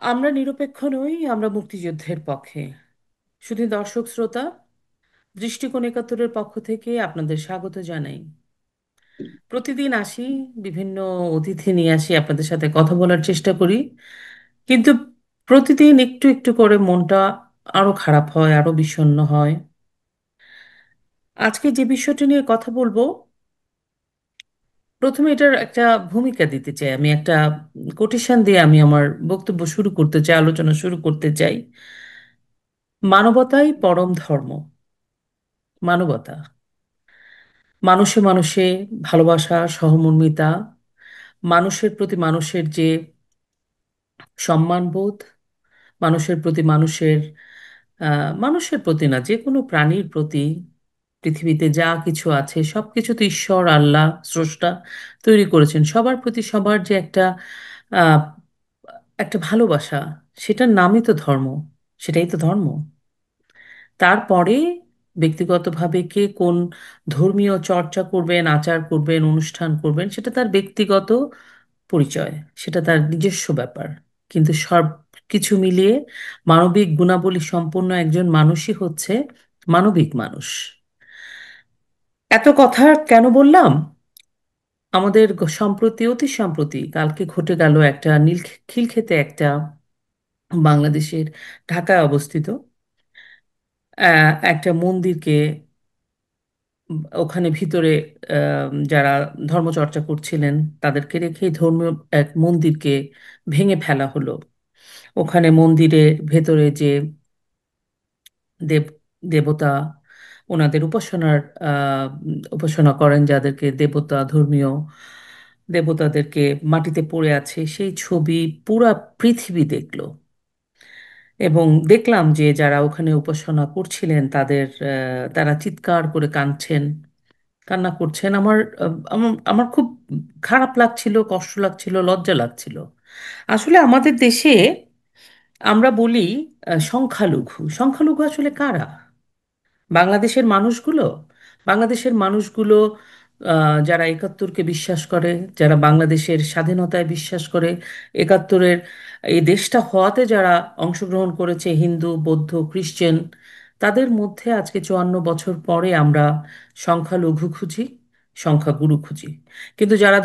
আমরা নিরপেক্ষ নই, আমরা মুক্তিযুদ্ধের পক্ষে। শুধু দর্শক শ্রোতা, দৃষ্টিকোণ একাত্তরের পক্ষ থেকে আপনাদের স্বাগত জানাই। প্রতিদিন আসি, বিভিন্ন অতিথি নিয়ে আসি, আপনাদের সাথে কথা বলার চেষ্টা করি, কিন্তু প্রতিদিন একটু একটু করে মনটা আরো খারাপ হয়, আরো বিষণ্ণ হয়। আজকে যে বিষয়টি নিয়ে কথা বলবো, প্রথমে এটার একটা ভূমিকা দিতে চাই। আমি একটা কোটেশন দিয়ে আমি আমার বক্তব্য শুরু করতে চাই, আলোচনা শুরু করতে চাই। মানবতাই পরম ধর্ম। মানবতা, মানুষে মানুষে ভালোবাসা, সহমর্মিতা, মানুষের প্রতি মানুষের যে সম্মানবোধ, মানুষের প্রতি মানুষের প্রতি না, যে কোনো প্রাণীর প্রতি পৃথিবীতে যা কিছু আছে সব কিছু তো ঈশ্বর আল্লাহ স্রষ্টা তৈরি করেছেন। সবার প্রতি সবার যে আহ, একটা ভালোবাসা, সেটার নামই তো ধর্ম। সেটাই তো ধর্ম। তারপরে ব্যক্তিগতভাবে কে কোন ধর্মীয় চর্চা করবেন, আচার করবেন, অনুষ্ঠান করবেন, সেটা তার ব্যক্তিগত পরিচয়, সেটা তার নিজস্ব ব্যাপার। কিন্তু সব কিছু মিলিয়ে মানবিক গুণাবলী সম্পন্ন একজন মানুষই হচ্ছে মানবিক মানুষ। এত কথা কেন বললাম? আমাদের সম্প্রতি, অতি সম্প্রতি কালকে ঘটে গেল একটা খিলক্ষেতে একটা, বাংলাদেশের ঢাকায় অবস্থিত একটা মন্দিরকে, ওখানে ভিতরে যারা ধর্মচর্চা করছিলেন তাদেরকে রেখে ধর্মীয় এক মন্দিরকে ভেঙে ফেলা হলো। ওখানে মন্দিরের ভেতরে যে দেব দেবতা, ওনাদের উপাসনা করেন, যাদেরকে দেবতা, ধর্মীয় দেবতাদেরকে মাটিতে পড়ে আছে সেই ছবি পুরা পৃথিবী দেখলো। এবং দেখলাম যে যারা ওখানে উপাসনা করছিলেন তারা চিৎকার করে কান্না করছেন। আমার খুব খারাপ লাগছিল, কষ্ট লাগছিল, লজ্জা লাগছিল। আসলে আমাদের দেশে আমরা বলি সংখ্যালঘু। সংখ্যালঘু আসলে কারা? বাংলাদেশের মানুষগুলো। বাংলাদেশের মানুষগুলো যারা একাত্তরকে বিশ্বাস করে, যারা বাংলাদেশের স্বাধীনতায় বিশ্বাস করে, একাত্তরের এই দেশটা হওয়াতে যারা অংশগ্রহণ করেছে, হিন্দু, বৌদ্ধ, খ্রিস্টান, তাদের মধ্যে আজকে 54 বছর পরে আমরা সংখ্যালঘু খুঁজি, সংখ্যাগুরু খুঁজি। কিন্তু যারা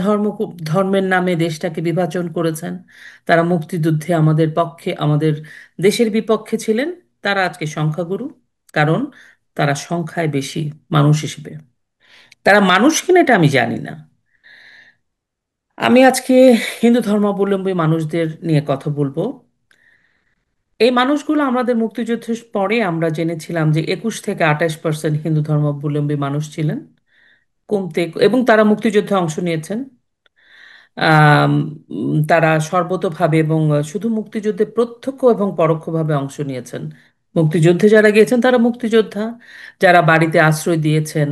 ধর্মের নামে দেশটাকে বিভাজন করেছেন, তারা মুক্তিযুদ্ধে আমাদের পক্ষে, আমাদের দেশের বিপক্ষে ছিলেন, তারা আজকে সংখ্যাগুরু। কারণ তারা সংখ্যায় বেশি মানুষ হিসেবে। তারা মানুষ কিনা এটা আমি জানি না। আমি আজকে হিন্দু ধর্মাবলম্বী মানুষদের নিয়ে কথা বলবো। এই মানুষগুলো আমাদের মুক্তিযুদ্ধের পরে আমরা জেনেছিলাম যে 21 থেকে 28% হিন্দু ধর্মাবলম্বী মানুষ ছিলেন, কমতে, এবং তারা মুক্তিযুদ্ধে অংশ নিয়েছেন। তারা সর্বতোভাবে এবং শুধু মুক্তিযুদ্ধে প্রত্যক্ষ এবং পরোক্ষভাবে অংশ নিয়েছেন। মুক্তিযুদ্ধে যারা গিয়েছেন তারা মুক্তিযোদ্ধা, যারা বাড়িতে আশ্রয় দিয়েছেন,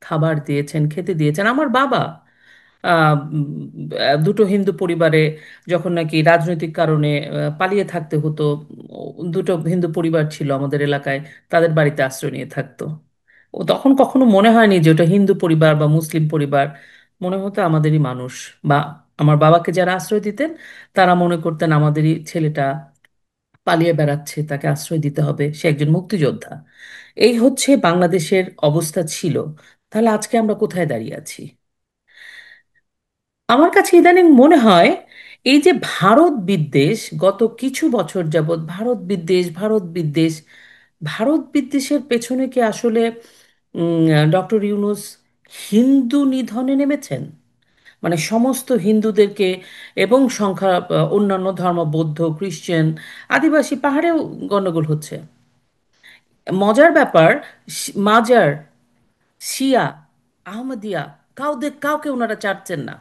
খাবার দিয়েছেন, খেতে দিয়েছেন। আমার বাবা দুটো হিন্দু পরিবারে, যখন নাকি রাজনৈতিক কারণে পালিয়ে থাকতে হতো, দুটো হিন্দু পরিবার ছিল আমাদের এলাকায়, তাদের বাড়িতে আশ্রয় নিয়ে থাকতো। ও তখন কখনো মনে হয়নি যে ওটা হিন্দু পরিবার বা মুসলিম পরিবার, মনে হতো আমাদেরই মানুষ। বা আমার বাবাকে যারা আশ্রয় দিতেন, তারা মনে করতেন আমাদেরই ছেলেটা পালিয়ে বেড়াচ্ছে, তাকে আশ্রয় দিতে হবে, সে একজন মুক্তিযোদ্ধা। এই হচ্ছে বাংলাদেশের অবস্থা ছিল। তাহলে আজকে আমরা কোথায় দাঁড়িয়ে আছি? আমার কাছে ইদানিং মনে হয় এই যে ভারত বিদ্বেষ, গত কিছু বছর যাবৎ ভারত বিদ্বেষ, ভারত বিদ্বেষ, ভারত বিদ্বেষের পেছনে কি আসলে ডক্টর ইউনূস হিন্দু নিধনে নেমেছেন? মানে সমস্ত হিন্দুদেরকে, এবং অন্যান্য ধর্ম, বৌদ্ধ, খ্রিস্টান, আদিবাসী, পাহাড়েও গন্ডগোল হচ্ছে। মজার ব্যাপার, মাজার, শিয়া, আহমদিয়া, কাউকে ওনারা ছাড়ছেন না।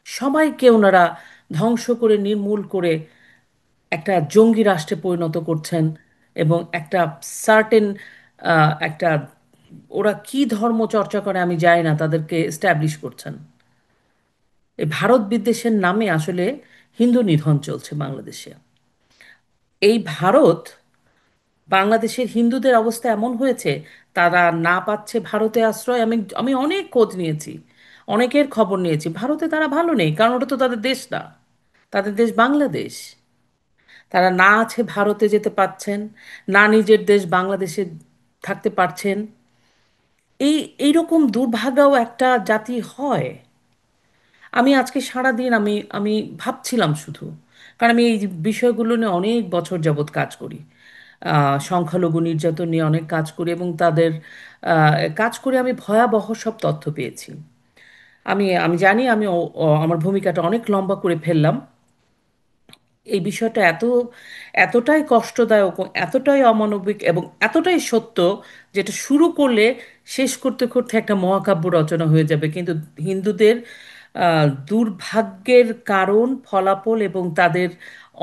সবাইকে ওনারা ধ্বংস করে, নির্মূল করে একটা জঙ্গি রাষ্ট্রে পরিণত করছেন। এবং একটা সার্টেন একটা, ওরা কি ধর্ম চর্চা করে আমি জানি না, তাদেরকে এস্টাবলিশ করছেন। এই ভারত বিদ্বেষের নামে আসলে হিন্দু নিধন চলছে বাংলাদেশে। এই ভারত, বাংলাদেশের হিন্দুদের অবস্থা এমন হয়েছে, তারা না পাচ্ছে ভারতে আশ্রয়। আমি আমি অনেক খোঁজ নিয়েছি, অনেকের খবর নিয়েছি। ভারতে তারা ভালো নেই, কারণ ওটা তো তাদের দেশ না, তাদের দেশ বাংলাদেশ। তারা না আছে ভারতে যেতে পারছেন, না নিজের দেশ বাংলাদেশে থাকতে পারছেন। এই এইরকম দুর্ভাগাও একটা জাতি হয়। আমি আজকে সারাদিন আমি আমি ভাবছিলাম শুধু, কারণ আমি এই বিষয়গুলো নিয়ে অনেক বছর যাবৎ কাজ করি। সংখ্যালঘু নির্যাতন নিয়ে অনেক কাজ করি এবং তাদের কাজ করে আমি ভয়াবহ সব তথ্য পেয়েছি। আমি আমি জানি আমি আমার ভূমিকাটা অনেক লম্বা করে ফেললাম। এই বিষয়টা এতটাই কষ্টদায়ক ও এতটাই অমানবিক এবং এতটাই সত্য, যেটা শুরু করলে শেষ করতে করতে একটা মহাকাব্য রচনা হয়ে যাবে। কিন্তু হিন্দুদের দুর্ভাগ্যের কারণ, ফলাফল এবং তাদের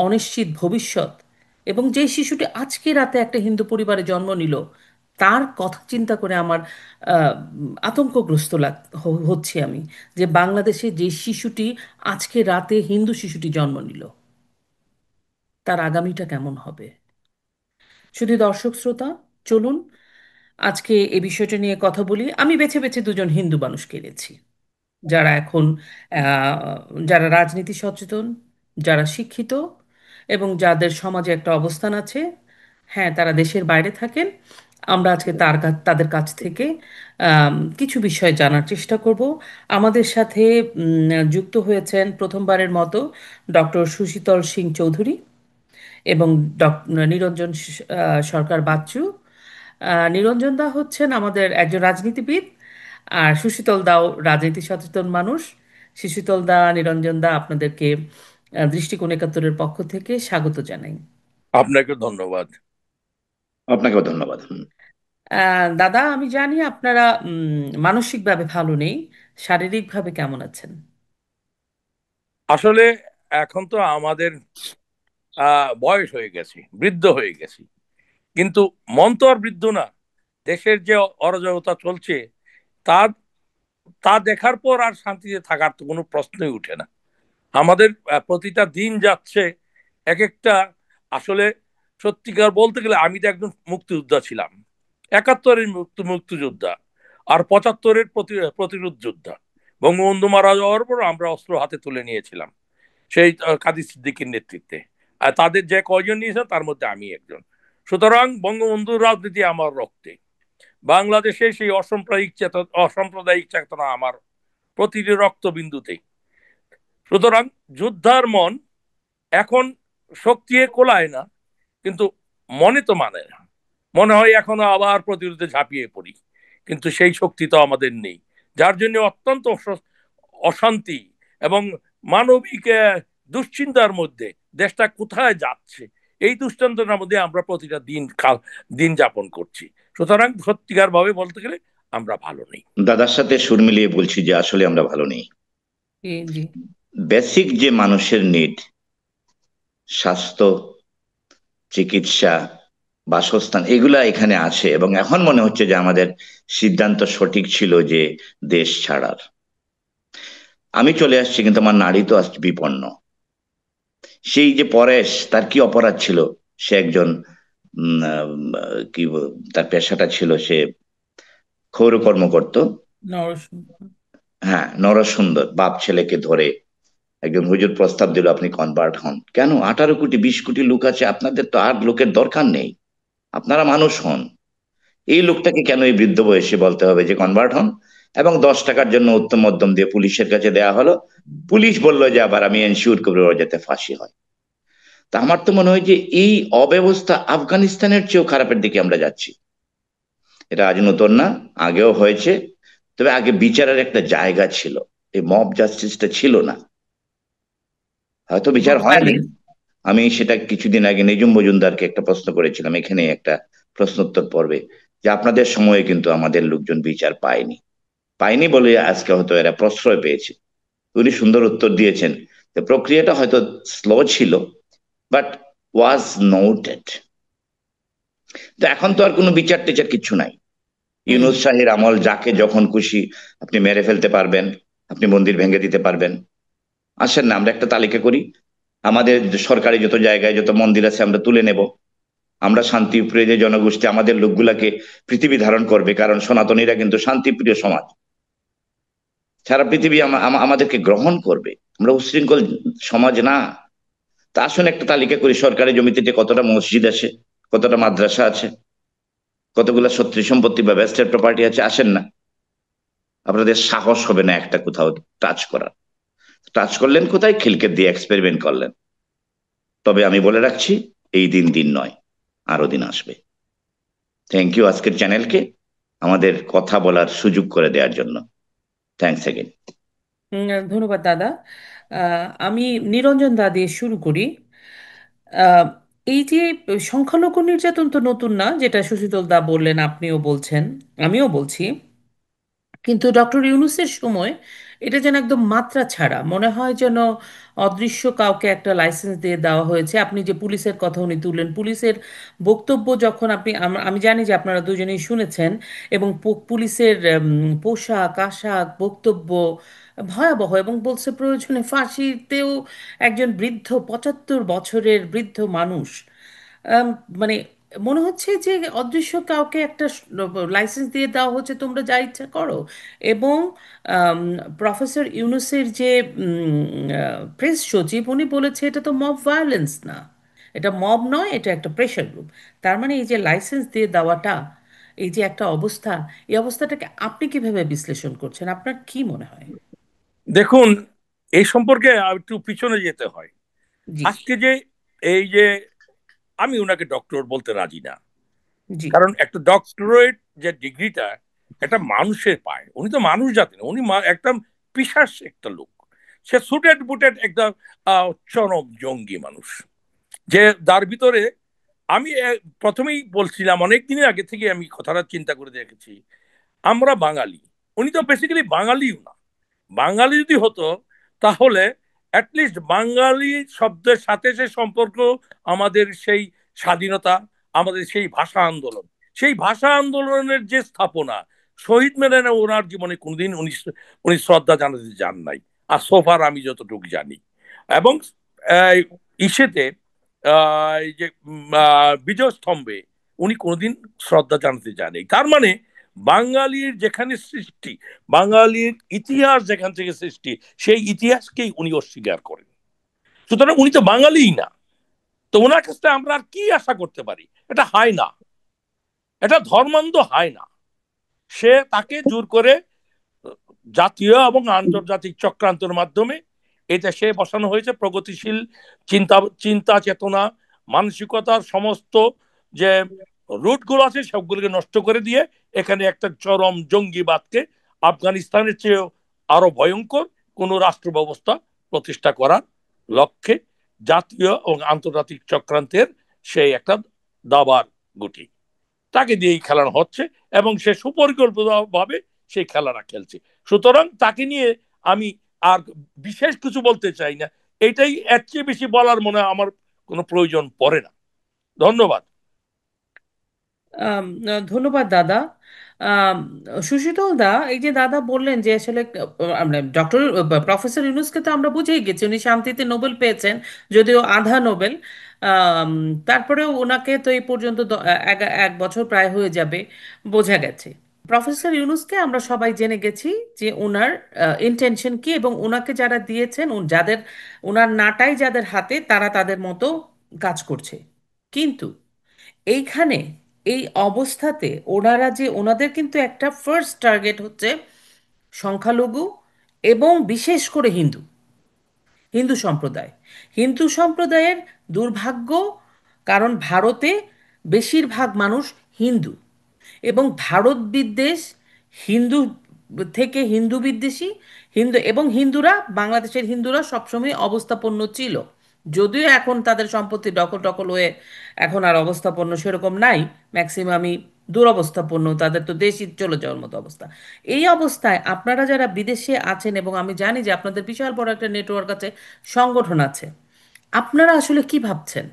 অনিশ্চিত ভবিষ্যৎ, এবং যে শিশুটি আজকে রাতে একটা হিন্দু পরিবারে জন্ম নিল, তার কথা চিন্তা করে আমার আহ, আতঙ্কগ্রস্ত হচ্ছে আমি, যে বাংলাদেশে যে শিশুটি আজকে রাতে হিন্দু শিশুটি জন্ম নিল, তার আগামীটা কেমন হবে। শুধু দর্শক শ্রোতা, চলুন আজকে এই বিষয়টা নিয়ে কথা বলি। আমি বেছে বেছে দুজন হিন্দু মানুষকে এনেছি, যারা এখন আহ, যারা রাজনীতি সচেতন, যারা শিক্ষিত এবং যাদের সমাজে একটা অবস্থান আছে। হ্যাঁ, তারা দেশের বাইরে থাকেন। আমরা আজকে তাদের কাছ থেকে কিছু বিষয় জানার চেষ্টা করব। আমাদের সাথে যুক্ত হয়েছেন প্রথমবারের মতো ডক্টর সুশীতল সিং চৌধুরী এবং নিরঞ্জন সরকার বাচ্চু। নিরঞ্জন দা হচ্ছেন আমাদের একজন রাজনীতিবিদ, আর সুশীতল দাও রাজনীতি সচেতন মানুষ। সুশীতল দা, নিরঞ্জন দা, আপনাদেরকে দৃষ্টিকোণ একাত্তরের পক্ষ থেকে স্বাগত জানাই। আপনাকে ধন্যবাদ। আপনাকেও ধন্যবাদ। দাদা, আমি জানি আপনারা মানসিকভাবে ভালো নেই, শারীরিকভাবে কেমন আছেন? আসলে এখন তো আমাদের বয়স হয়ে গেছে, বৃদ্ধ হয়ে গেছি, কিন্তু মন তো আর বৃদ্ধ না। দেশের যে অরাজকতা চলছে তা তা দেখার পর আর শান্তিতে থাকার তো কোনো প্রশ্নই উঠে না। আমাদের প্রতিটা দিন যাচ্ছে এক একটা, আসলে সত্যিকার বলতে গেলে আমি তো একজন মুক্তিযোদ্ধা ছিলাম। 71-এর মুক্তিযোদ্ধা, আর 75-এর প্রতিরোধ যোদ্ধা। বঙ্গবন্ধু মারা যাওয়ার পর আমরা অস্ত্র হাতে তুলে নিয়েছিলাম, সেই কাজী সিদ্দিকীর নেতৃত্বে। আর তাদের যে কয়জন নিয়েছেন তার মধ্যে আমি একজন। সুতরাং বঙ্গবন্ধুর রাজনীতি আমার রক্তে। বাংলাদেশে সেই অসাম্প্রদায়িক চেতনা আমার প্রতিটি রক্তবিন্দুতে। সুতরাং যোদ্ধার মন এখন শক্তি কোলায় না, কিন্তু মনে তো মানে না। মনে হয় এখনো আবার প্রতিরোধে ঝাঁপিয়ে পড়ি, কিন্তু সেই শক্তি তো আমাদের নেই। যার জন্য অত্যন্ত অশান্তি এবং মানবিক দুশ্চিন্তার মধ্যে দেশটা কোথায় যাচ্ছে, এই দুশ্চিন্তার মধ্যে আমরা প্রতিটা দিন যাপন করছি। সুতরাং সত্যিকার ভাবে বলতে গেলে আমরা ভালো নেই। দাদার সাথে সুর মিলিয়ে বলছি যে আসলে আমরা ভালো নেই। জি, জি। বেসিক যে মানুষের নিড, স্বাস্থ্য, চিকিৎসা, বাসস্থান, এগুলা এখানে আছে, এবং এখন মনে হচ্ছে যে আমাদের সিদ্ধান্ত সঠিক ছিল যে দেশ ছাড়ার। আমি চলে আসছি, কিন্তু আমার নারী তো আজ বিপন্ন। সেই যে পরেশ, তার কি অপরাধ ছিল? সে একজন তার পেশাটা ছিল, সে ক্ষৌর কর্ম করত। নরসিংহ। হ্যাঁ, নরসুন্দর বাপ ছেলেকে ধরে একজন হুজুর প্রস্তাব দিল আপনি কনভার্ট হন। কেন? 18 কোটি 20 কোটি লোক আছে, আপনাদের তো আর লোকের দরকার নেই, আপনারা মানুষ হন। এই লোকটাকে কেন এই বৃদ্ধ বয়সে বলতে হবে যে কনভার্ট হন? এবং 10 টাকার জন্য উত্তম মধ্যম দিয়ে পুলিশের কাছে দেয়া হলো। পুলিশ বললো যে আবার আমি এনশিওর করবো ওর যাতে ফাঁসি হয়। তা আমার তো মনে হয় যে এই অব্যবস্থা আফগানিস্তানের চেয়েও খারাপের দিকে আমরা যাচ্ছি। এটা আজ নতুন না, আগেও হয়েছে। তবে আগে বিচারের একটা জায়গা ছিল, এই মব জাস্টিসটা ছিল না। হয়তো বিচার হয়নি। ভায়োলেন্স। আমি সেটা কিছুদিন আগে নিজুম মজুমদারকে একটা প্রশ্ন করেছিলাম এখানে একটা প্রশ্নোত্তর পর্বে, যে আপনাদের সময়ে কিন্তু আমাদের লোকজন বিচার পায়নি। পায়নি বলে আজকে হয়তো এরা প্রশ্রয় পেয়েছে। উনি সুন্দর উত্তর দিয়েছেন যে প্রক্রিয়াটা হয়তো স্লো ছিল, বাট ওয়াজ নোটেড। তো এখন তো আর কোনো বিচার টিচার কিচ্ছু নাই। হুম। ইউনুস শাহের আমল, যাকে যখন খুশি আপনি মেরে ফেলতে পারবেন, আপনি মন্দির ভেঙে দিতে পারবেন। আসেন না, আমরা একটা তালিকা করি, আমাদের সরকারি যত জায়গায় যত মন্দির আছে আমরা তুলে নেব। আমরা শান্তিপ্রিয় যে জনগোষ্ঠী, আমাদের লোকগুলাকে পৃথিবী ধারণ করবে, কারণ সনাতনীরা কিন্তু শান্তিপ্রিয় সমাজ। সারা পৃথিবী আমাদেরকে গ্রহণ করবে। আমরা উশৃঙ্খল সমাজ না। তা আসুন একটা তালিকা করি সরকারি জমিতে কতটা মসজিদ আছে, কতটা মাদ্রাসা আছে, কতগুলো সত্যি সম্পত্তি বা ভেস্টেড প্রপার্টি আছে। আসেন না, আপনাদের সাহস হবে না একটা কোথাও টাচ করার। টাচ করলেন কোথায়? খিলকে দিয়ে এক্সপেরিমেন্ট করলেন। তবে আমি বলে রাখছি, এই দিন দিন নয়, আরো দিন আসবে। থ্যাংক ইউ আজকের চ্যানেলকে আমাদের কথা বলার সুযোগ করে দেওয়ার জন্য। Thanks again. ধন্যবাদ দাদা। আমি নিরঞ্জন দা দিয়ে শুরু করি। আহ, এই যে সংখ্যালঘু নির্যাতন তো নতুন না, যেটা শশীতল দা বললেন, আপনিও বলছেন, আমিও বলছি। কিন্তু ডক্টর ইউনূসের সময় এটা যেন একদম মাত্রা ছাড়া মনে হয়, যেন অদৃশ্য কাউকে একটা লাইসেন্স দিয়ে দেওয়া হয়েছে। আপনি যে পুলিশের কথা উনি তুললেন, পুলিশের বক্তব্য যখন আপনি, আমি জানি যে আপনারা দুজনেই শুনেছেন, এবং পুলিশের পোশাক আশাক বক্তব্য ভয়াবহ, এবং বলছে প্রয়োজনে ফাঁসিতেও একজন বৃদ্ধ 75 বছরের বৃদ্ধ মানুষ। আম, মানে মনে হচ্ছে যে অদৃশ্য কাউকে একটা লাইসেন্স দিয়ে দেওয়া হচ্ছে, তোমরা যা ইচ্ছা করো। এবং প্রফেসর ইউনূসের যে প্রেস সচিব, উনি বলেছে এটা তো মব ভায়োলেন্স না, এটা মব নয়, এটা একটা প্রেশার গ্রুপ। তার মানে এই যে লাইসেন্স দিয়ে দেওয়াটা, এই যে একটা অবস্থা, এই অবস্থাটাকে আপনি কিভাবে বিশ্লেষণ করছেন? আপনার কি মনে হয়? দেখুন, এই সম্পর্কে একটু পিছনে যেতে হয়। জি। আজকে যে এই যে আমি ওনাকে ডক্টর বলতে রাজি না, জি। কারণ একটা ডক্টরেট যে ডিগ্রিটা একটা মানুষের পায়, উনি তো মানুষ জাতি না, উনি একদম পিশাচ একটা লোক। সে সুটেড বুটেড একটা চরম জঙ্গি মানুষ, যে তার ভিতরে আমি প্রথমেই বলছিলাম, অনেক দিনের আগে থেকে আমি কথাটা চিন্তা করে দেখেছি, আমরা বাঙালি, উনি তো বেসিক্যালি বাঙালিও না। বাঙালি যদি হতো তাহলে অ্যাটলিস্ট বাঙালি শব্দের সাথে সে সম্পর্ক আমাদের সেই স্বাধীনতা, আমাদের সেই ভাষা আন্দোলন, সেই ভাষা আন্দোলনের যে স্থাপনা, শহীদ মিনারে ওনার জীবনে কোনোদিন উনি শ্রদ্ধা জানাতে যান নাই, আর সোফার আমি যতটুকু জানি। এবং আহ, ইসেতে এই যে বিজয় স্তম্ভে উনি কোনোদিন শ্রদ্ধা জানাতে যান নাই। তার মানে বাঙালির যেখানে সৃষ্টি, বাঙালির ইতিহাস যেখান থেকে সৃষ্টি, সেই ইতিহাসকেই উনি অস্বীকার করেন। সুতরাং উনি তো বাঙালিই না। তো ওনার কাছ থেকে আমরা আর কি আশা করতে পারি? এটা হয় না, এটা ধর্মান্ধ হয় না। সে তাকে জোর করে জাতীয় এবং আন্তর্জাতিক চক্রান্তের মাধ্যমে এই দেশে বসানো হয়েছে। প্রগতিশীল চিন্তা চিন্তা চেতনা মানসিকতার সমস্ত যে রুটগুলো আছে সবগুলোকে নষ্ট করে দিয়ে এখানে একটা চরম জঙ্গিবাদকে, আফগানিস্তানের চেয়েও আরো ভয়ঙ্কর কোন রাষ্ট্র ব্যবস্থা প্রতিষ্ঠা করার লক্ষ্যে জাতীয় এবং আন্তর্জাতিক চক্রান্তের সেই একটা দাবার গুটি তাকে দিয়েই খেলানো হচ্ছে, এবং সে সুপরিকল্পিতভাবে সেই খেলাটা খেলছে। সুতরাং তাকে নিয়ে আমি আর বিশেষ কিছু বলতে চাই না। এটাই, এর চেয়ে বেশি বলার মনে হয় আমার কোনো প্রয়োজন পড়ে না। ধন্যবাদ। ধন্যবাদ দাদা। আম, সুশীতল দা, এই যে দাদা বললেন যে আসলে আমরা ডক্টর প্রফেসর ইউনূসকে তো আমরা বুঝেই গেছি, উনি শান্তিতে নোবেল পেয়েছেন, যদিও আধা নোবেল। আম, তারপরেও ওনাকে তো এই পর্যন্ত এক বছর প্রায় হয়ে যাবে, বোঝা গেছে। প্রফেসর ইউনূসকে আমরা সবাই জেনে গেছি যে ওনার ইন্টেনশন কি, এবং ওনাকে যারা দিয়েছেন, যাদের ওনার নাটাই যাদের হাতে, তারা তাদের মতো কাজ করছে। কিন্তু এইখানে এই অবস্থাতে ওনারা যে, ওনাদের কিন্তু একটা ফার্স্ট টার্গেট হচ্ছে সংখ্যালঘু, এবং বিশেষ করে হিন্দু, হিন্দু সম্প্রদায়। হিন্দু সম্প্রদায়ের দুর্ভাগ্য, কারণ ভারতে বেশিরভাগ মানুষ হিন্দু, এবং ভারত বিদ্বেষ, হিন্দু থেকে হিন্দু বিদ্বেষী, হিন্দু এবং হিন্দুরা, বাংলাদেশের হিন্দুরা সবসময় অবস্থাপন্ন ছিল। যদিও এখন তাদের সম্পত্তি দখল টকল হয়ে এখন আর অবস্থাপন্ন সেরকম নাই, ম্যাক্সিমামই দুরবস্থাপন্ন, তাদের তো দেশই চলে যাওয়ার মতো অবস্থা। এই অবস্থায় আপনারা যারা বিদেশে আছেন, এবং আমি জানি যে আপনাদের বিশাল বড় একটা নেটওয়ার্ক আছে, সংগঠন আছে, আপনারা আসলে কি ভাবছেন?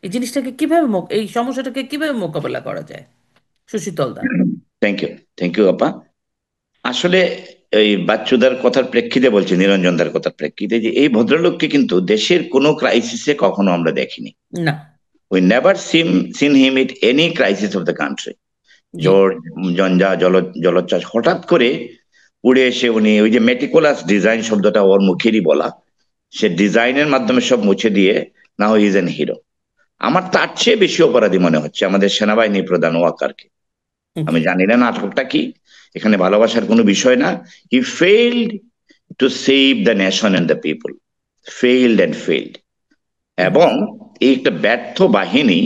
এই জিনিসটাকে কিভাবে এই সমস্যাটাকে কিভাবে মোকাবেলা করা যায়? সুশীতল দা। থ্যাংক ইউ, থ্যাংক ইউ আপা। আসলে এই বাচ্চুদার কথার প্রেক্ষিতে বলছি, নিরঞ্জনদার কথার প্রেক্ষিতে, যে এই ভদ্রলোককে কিন্তু দেশের কোনো ক্রাইসিসে কখনো আমরা দেখিনি। না। We never seen him it any crisis of the country. জি। জোর জঞ্জা জলোচ্ছ্বাস হঠাৎ করে উড়ে এসে উনি ওই যে মেটিকুলাস ডিজাইন শব্দটা ওর মুখেরই বলা, সে ডিজাইনের মাধ্যমে সব মুছে দিয়ে নাও ইজ এন হিরো। আমার তার চেয়ে বেশি অপরাধী মনে হচ্ছে আমাদের সেনাবাহিনী প্রধান ওয়াকারকে। হুম, আমি জানি না নাটকটা কি, এখানে ভালোবাসার কোনো বিষয় না। He failed to save the nation and the people, failed and failed. হুম। এবং এই একটা ব্যর্থ বাহিনী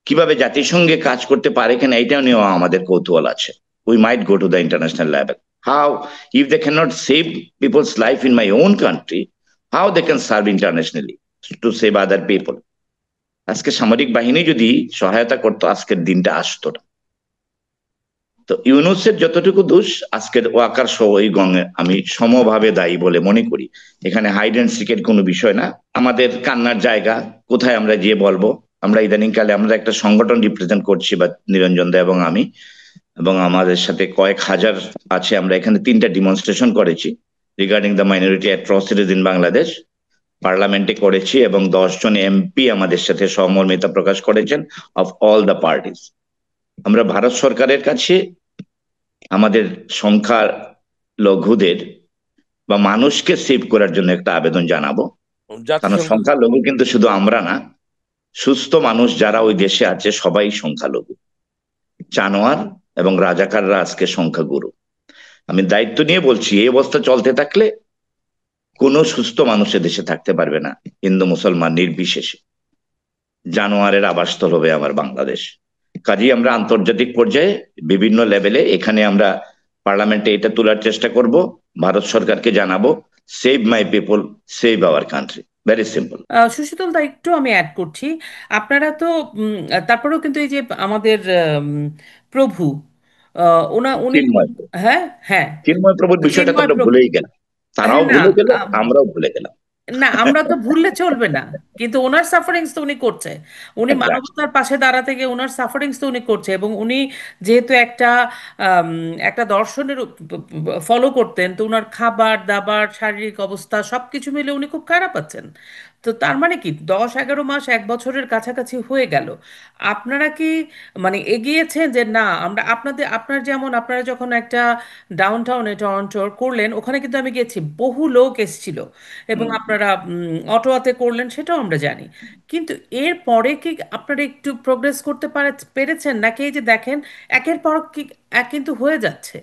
কিভাবে জাতিসংঘে কাজ করতে পারে কিনা এটা নিয়েও আমাদের কৌতূহল আছে। We might go to the international level. How, if they can not save people's life in my own country, how they can serve internationally to save other people? আজকে সামরিক বাহিনী যদি সহায়তা করতো আজকের দিনটা আসতো না। তো ইউনুসের যতটুকু দোষ আজকের ওয়াকার সহ এই গঙে আমি সমভাবে দায়ী বলে মনে করি। এখানে হাইড অ্যান্ড সিকের কোনো বিষয় না, আমাদের কান্নার জায়গা কোথায় আমরা গিয়ে বলবো? আমরা ইদানিং কালে আমরা একটা সংগঠন রিপ্রেজেন্ট করছি, বা নিরঞ্জন দা এবং আমি, এবং আমাদের সাথে কয়েক হাজার আছে। আমরা এখানে 3টা ডিমনস্ট্রেশন করেছি regarding the minority atrocities in Bangladesh, পার্লামেন্টে করেছি, এবং 10জন এমপি আমাদের সাথে সহমর্মিতা প্রকাশ করেছেন অফ অল দ্য পার্টিস। আমরা ভারত সরকারের কাছে আমাদের সংখ্যা লঘুদের বা মানুষকে সেভ করার জন্য একটা আবেদন জানাবো। কারণ জাতিসংঘ। সংখ্যালঘু কিন্তু শুধু আমরা না, সুস্থ মানুষ যারা ওই দেশে আছে সবাই সংখ্যালঘু, জানোয়ার এবং রাজাকাররা আজকে সংখ্যাগুরু। আমি দায়িত্ব নিয়ে বলছি, এই অবস্থা চলতে থাকলে কোনো সুস্থ মানুষ দেশে থাকতে পারবে না, হিন্দু মুসলমান নির্বিশেষে। জানোয়ারের আবাসস্থল হবে আমার বাংলাদেশ। কাজেই আমরা আন্তর্জাতিক পর্যায়ে বিভিন্ন লেভেলে এখানে আমরা পার্লামেন্টে এটা তোলার চেষ্টা করব, ভারত সরকারকে জানাবো, save my people, save our country, very simple. Sushital দা, একটু আমি অ্যাড করছি। আপনারা তো তারপরেও কিন্তু এই যে আমাদের প্রভু, উনি চিন্ময়, হ্যাঁ, হ্যাঁ, চিন্ময় প্রভুর বিষয়টা তো চিন্ময় আমরা প্রভু। ভুলেই গেলাম। হ্যাঁ, তারাও না, ভুলে গেল, আমরাও ভুলে গেলাম। না, আমরা তো ভুললে চলবে না। কিন্তু ওনার সাফারিংস তো উনি করছে। উনি Exactly. মানবতার পাশে দাঁড়াতে গিয়ে ওনার সাফারিংস তো উনি করছে, এবং উনি যেহেতু আম, একটা দর্শনের ফলো করতেন, তো ওনার খাবার দাবার শারীরিক অবস্থা সবকিছু মিলে উনি খুব খারাপ আছেন। তো তার মানে কি 10-11 মাস 1 বছরের কাছাকাছি হয়ে গেল। আপনারা কি মানে এগিয়েছেন যে না, আমরা আপনার যেমন আপনারা যখন একটা ডাউন টাউনে টরন্টোর করলেন, ওখানে কিন্তু আমি গেছি, বহু লোক এসেছিল, এবং হুম। আপনারা অটোয়াতে করলেন সেটাও আমরা জানি। কিন্তু এর পরে কি আপনারা একটু প্রোগ্রেস করতে পেরেছেন নাকি এই যে দেখেন একের পর কি এক কিন্তু হয়ে যাচ্ছে?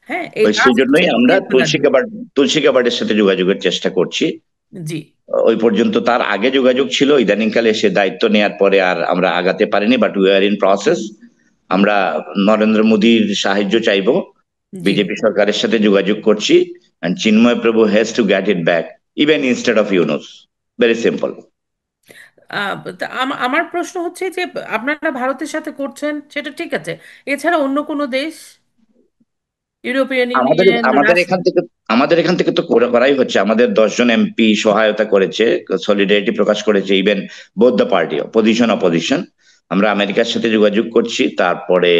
হ্যাঁ, এই ওই সেই লাস্ট জন্যই আমরা 14 দিন। তুলসী কাবাডের সাথে যোগাযোগের চেষ্টা করছি। জি। ওই পর্যন্ত তার আগে যোগাযোগ ছিল, ইদানিংকালে সে দায়িত্ব নেওয়ার পরে আর আমরা আগাতে পারিনি, but we are in process. আমরা নরেন্দ্র মোদীর সাহায্য চাইবো, জি। বিজেপি সরকারের সাথে যোগাযোগ করছি, and চিন্ময় প্রভু has to get it back, even instead of Yunus, very simple. তা আমার প্রশ্ন হচ্ছে যে আপনারা ভারতের সাথে করছেন সেটা ঠিক আছে, এছাড়া অন্য কোনো দেশ, ইউরোপিয়ান আমাদের ইউনিয়ন, আমাদের রাশিয়া? এখান থেকে আমাদের এখান থেকে তো করাই হচ্ছে। আমাদের 10জন এমপি সহায়তা করেছে, সলিডারিটি প্রকাশ করেছে, even both the party, position opposition. আমরা আমেরিকার সাথে যোগাযোগ করছি, তারপরে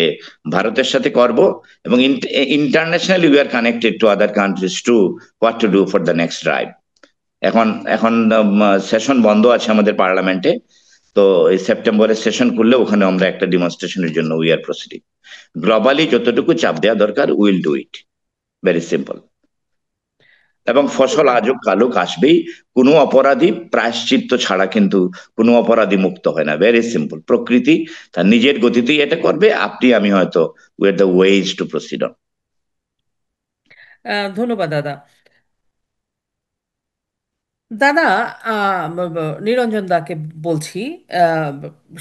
ভারতের সাথে করব, এবং internationally we are connected to other countries to what to do for the next drive. এখন এখন সেশন বন্ধ আছে আমাদের পার্লামেন্টে। তো এই সেপ্টেম্বরের সেশন করলে ওখানে আমরা একটা ডিমনস্ট্রেশনের জন্য উই আর প্রসিডিং। গ্লোবালি যতটুকু চাপ দেওয়া দরকার will do it, very simple. এবং ফসল আজও কালুক আসবেই। কোনো অপরাধী প্রায়শ্চিত্ত ছাড়া কিন্তু কোনো অপরাধী মুক্ত হয় না, ভেরি সিম্পল। প্রকৃতি তার নিজের গতিতেই এটা করবে, আপনি আমি হয়তো we are the ways to proceed on. ধন্যবাদ দাদা। দাদা, নিরঞ্জন দাকে বলছি, আহ,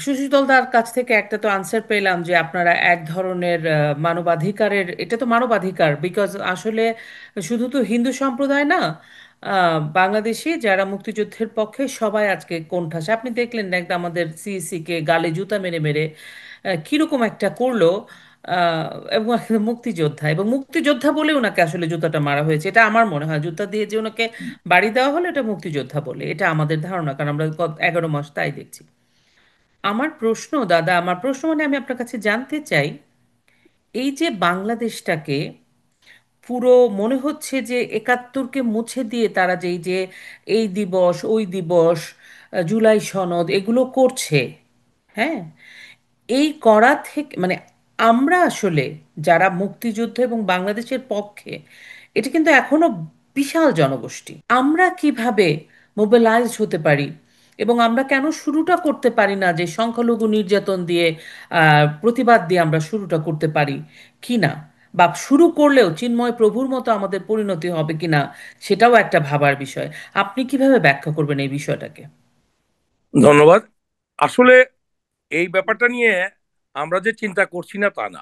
সুশীতল দার কাছ থেকে একটা তো আনসার পেলাম যে আপনারা এক ধরনের মানবাধিকারের, এটা তো মানবাধিকার, বিকজ আসলে শুধু তো হিন্দু সম্প্রদায় না, বাংলাদেশি যারা মুক্তিযুদ্ধের পক্ষে সবাই আজকে কোণঠাসা। আপনি দেখলেন না একদম আমাদের সিইসি কে গালে জুতা মেরে মেরে কিরকম একটা করলো। আহ, এবং একজন মুক্তিযোদ্ধা, এবং মুক্তিযোদ্ধা বলে ওনাকে আসলে জুতাটা মারা হয়েছে, এটা আমার মনে হয়। জুতা দিয়ে যে ওনাকে বাড়ি দেওয়া হলো এটা মুক্তিযোদ্ধা বলে, এটা আমাদের ধারণা, কারণ আমরা গত 11 মাস তাই দেখছি। আমার প্রশ্ন দাদা, আমার প্রশ্ন মানে আমি আপনার কাছে জানতে চাই, এই যে বাংলাদেশটাকে পুরো মনে হচ্ছে যে 71কে মুছে দিয়ে তারা যে এই যে এই দিবস ওই দিবস, জুলাই সনদ এগুলো করছে, হ্যাঁ, এই করা থেকে মানে আমরা আসলে যারা মুক্তিযুদ্ধ এবং বাংলাদেশের পক্ষে, এটা কিন্তু এখনো বিশাল জনগোষ্ঠী, আমরা কিভাবে মোবিলাইজড হতে পারি এবং আমরা কেন শুরুটা করতে পারি না যে সংখ্যালঘু নির্যাতন দিয়ে প্রতিবাদ দিয়ে আমরা শুরুটা করতে পারি কি না, বা শুরু করলেও চিন্ময় প্রভুর মতো আমাদের পরিণতি হবে কিনা, সেটাও একটা ভাবার বিষয়। আপনি কিভাবে ব্যাখ্যা করবেন এই বিষয়টাকে? ধন্যবাদ। আসলে এই ব্যাপারটা নিয়ে আমরা যে চিন্তা করছি না তা না।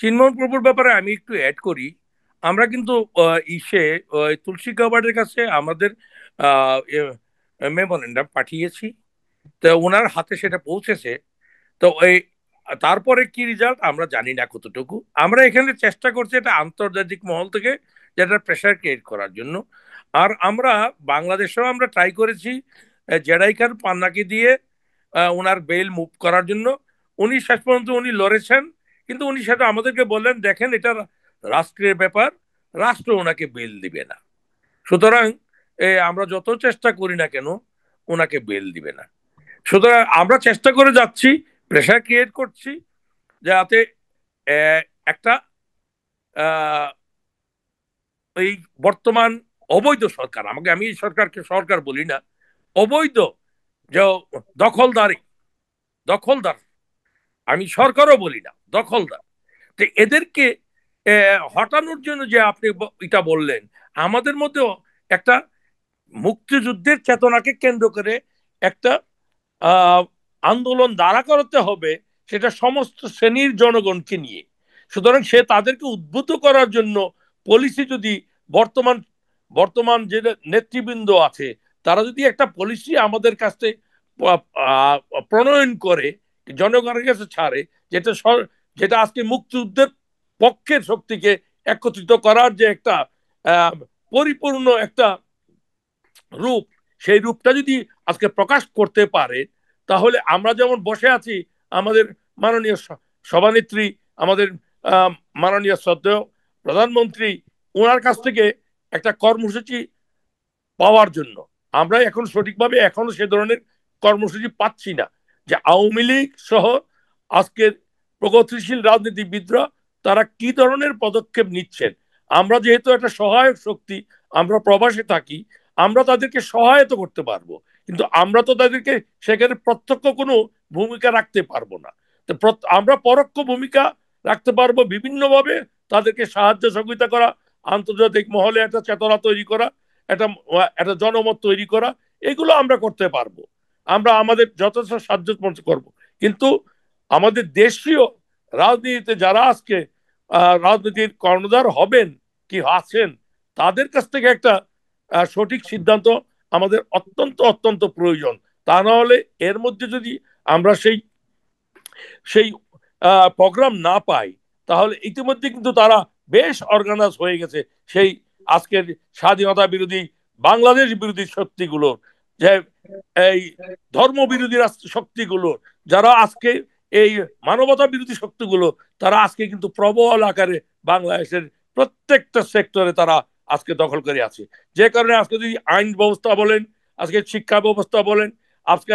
চিন্ময় প্রভুর ব্যাপারে আমি একটু অ্যাড করি। আমরা কিন্তু ইসে তুলসী গাবার্ডের কাছে আমাদের মেমোরেন্ডাম পাঠিয়েছি, তো ওনার হাতে সেটা পৌঁছেছে। তো এই তারপরে কি রেজাল্ট আমরা জানি না কতটুকু। আমরা এখানে চেষ্টা করছি এটা আন্তর্জাতিক মহল থেকে যেটা প্রেশার ক্রিয়েট করার জন্য। আর আমরা বাংলাদেশেও আমরা ট্রাই করেছি জেডাই খান পান্নাকে দিয়ে ওনার বেল মুভ করার জন্য। উনি শেষ পর্যন্ত উনি লড়েছেন, কিন্তু উনি সেটা আমাদেরকে বললেন দেখেন এটা রাষ্ট্রের ব্যাপার, রাষ্ট্র ওনাকে বেল দিবে না। সুতরাং আমরা যত চেষ্টা করি না কেন ওনাকে বেল দিবে না। সুতরাং আমরা চেষ্টা করে যাচ্ছি, প্রেশার ক্রিয়েট করছি যাতে একটা আহ, এই বর্তমান অবৈধ সরকার, আমি এই সরকারকে সরকার বলি না, অবৈধ যে দখলদারি, দখলদার, আমি সরকারও বলি না, দখলদার, তো এদেরকে হটানোর জন্য যে আপনি এটা বললেন, আমাদের মধ্যেও একটা মুক্তিযুদ্ধের চেতনাকে কেন্দ্র করে একটা আহ, আন্দোলন দাঁড়া করাতে হবে, সেটা সমস্ত শ্রেণীর জনগণকে নিয়ে। সুতরাং সে তাদেরকে উদ্বুদ্ধ করার জন্য পলিসি যদি বর্তমান বর্তমান যে নেতৃবৃন্দ আছে তারা যদি একটা পলিসি আমাদের কাছে আহ, প্রণয়ন করে, জনগণের কাছে ছাড়ে, যেটা যেটা আজকে মুক্তিযুদ্ধের পক্ষের শক্তিকে একত্রিত করার যে একটা আহ, পরিপূর্ণ একটা রূপ, সেই রূপটা যদি আজকে প্রকাশ করতে পারে, তাহলে আমরা যেমন বসে আছি, আমাদের মাননীয় সভানেত্রী, আমাদের আহ, মাননীয় শ্রদ্ধেয় প্রধানমন্ত্রী, ওনার কাছ থেকে একটা কর্মসূচি পাওয়ার জন্য আমরা এখন সঠিকভাবে এখনো সে ধরনের কর্মসূচি পাচ্ছি না, যে আওয়ামী লীগ সহ আজকের প্রগতিশীল রাজনীতিবিদরা তারা কি ধরনের পদক্ষেপ নিচ্ছেন। আমরা যেহেতু একটা সহায়ক শক্তি, আমরা প্রবাসে থাকি, আমরা তাদেরকে সহায়তা করতে পারবো, কিন্তু আমরা তো তাদেরকে সেখানে প্রত্যক্ষ কোনো ভূমিকা রাখতে পারবো না। তো আমরা পরোক্ষ ভূমিকা রাখতে পারবো বিভিন্নভাবে, তাদেরকে সাহায্য সহযোগিতা করা, আন্তর্জাতিক মহলে একটা চেতনা তৈরি করা, একটা একটা জনমত তৈরি করা, এগুলো আমরা করতে পারবো, আমরা আমাদের যথেষ্ট সাহায্য করব। কিন্তু আমাদের দেশীয় রাজনীতিতে যারা আজকে রাজনীতির কর্ণধার হবেন কি আছেন, তাদের কাছ থেকে একটা সঠিক সিদ্ধান্ত আমাদের অত্যন্ত অত্যন্ত প্রয়োজন। তা না হলে এর মধ্যে যদি আমরা সেই সেই প্রোগ্রাম না পাই, তাহলে ইতিমধ্যে কিন্তু তারা বেশ অর্গানাইজ হয়ে গেছে সেই আজকের স্বাধীনতা বিরোধী, বাংলাদেশ বিরোধী শক্তিগুলো, যে এই ধর্ম বিরোধী শক্তিগুলো, যারা আজকে এই মানবতা বিরোধী শক্তিগুলো, তারা আজকে কিন্তু প্রবল আকারে বাংলাদেশের প্রত্যেকটা সেক্টরে তারা আজকে দখল করে আছে। যে কারণে আজকে যদি আইন ব্যবস্থা বলেন, আজকে শিক্ষা ব্যবস্থা বলেন, আজকে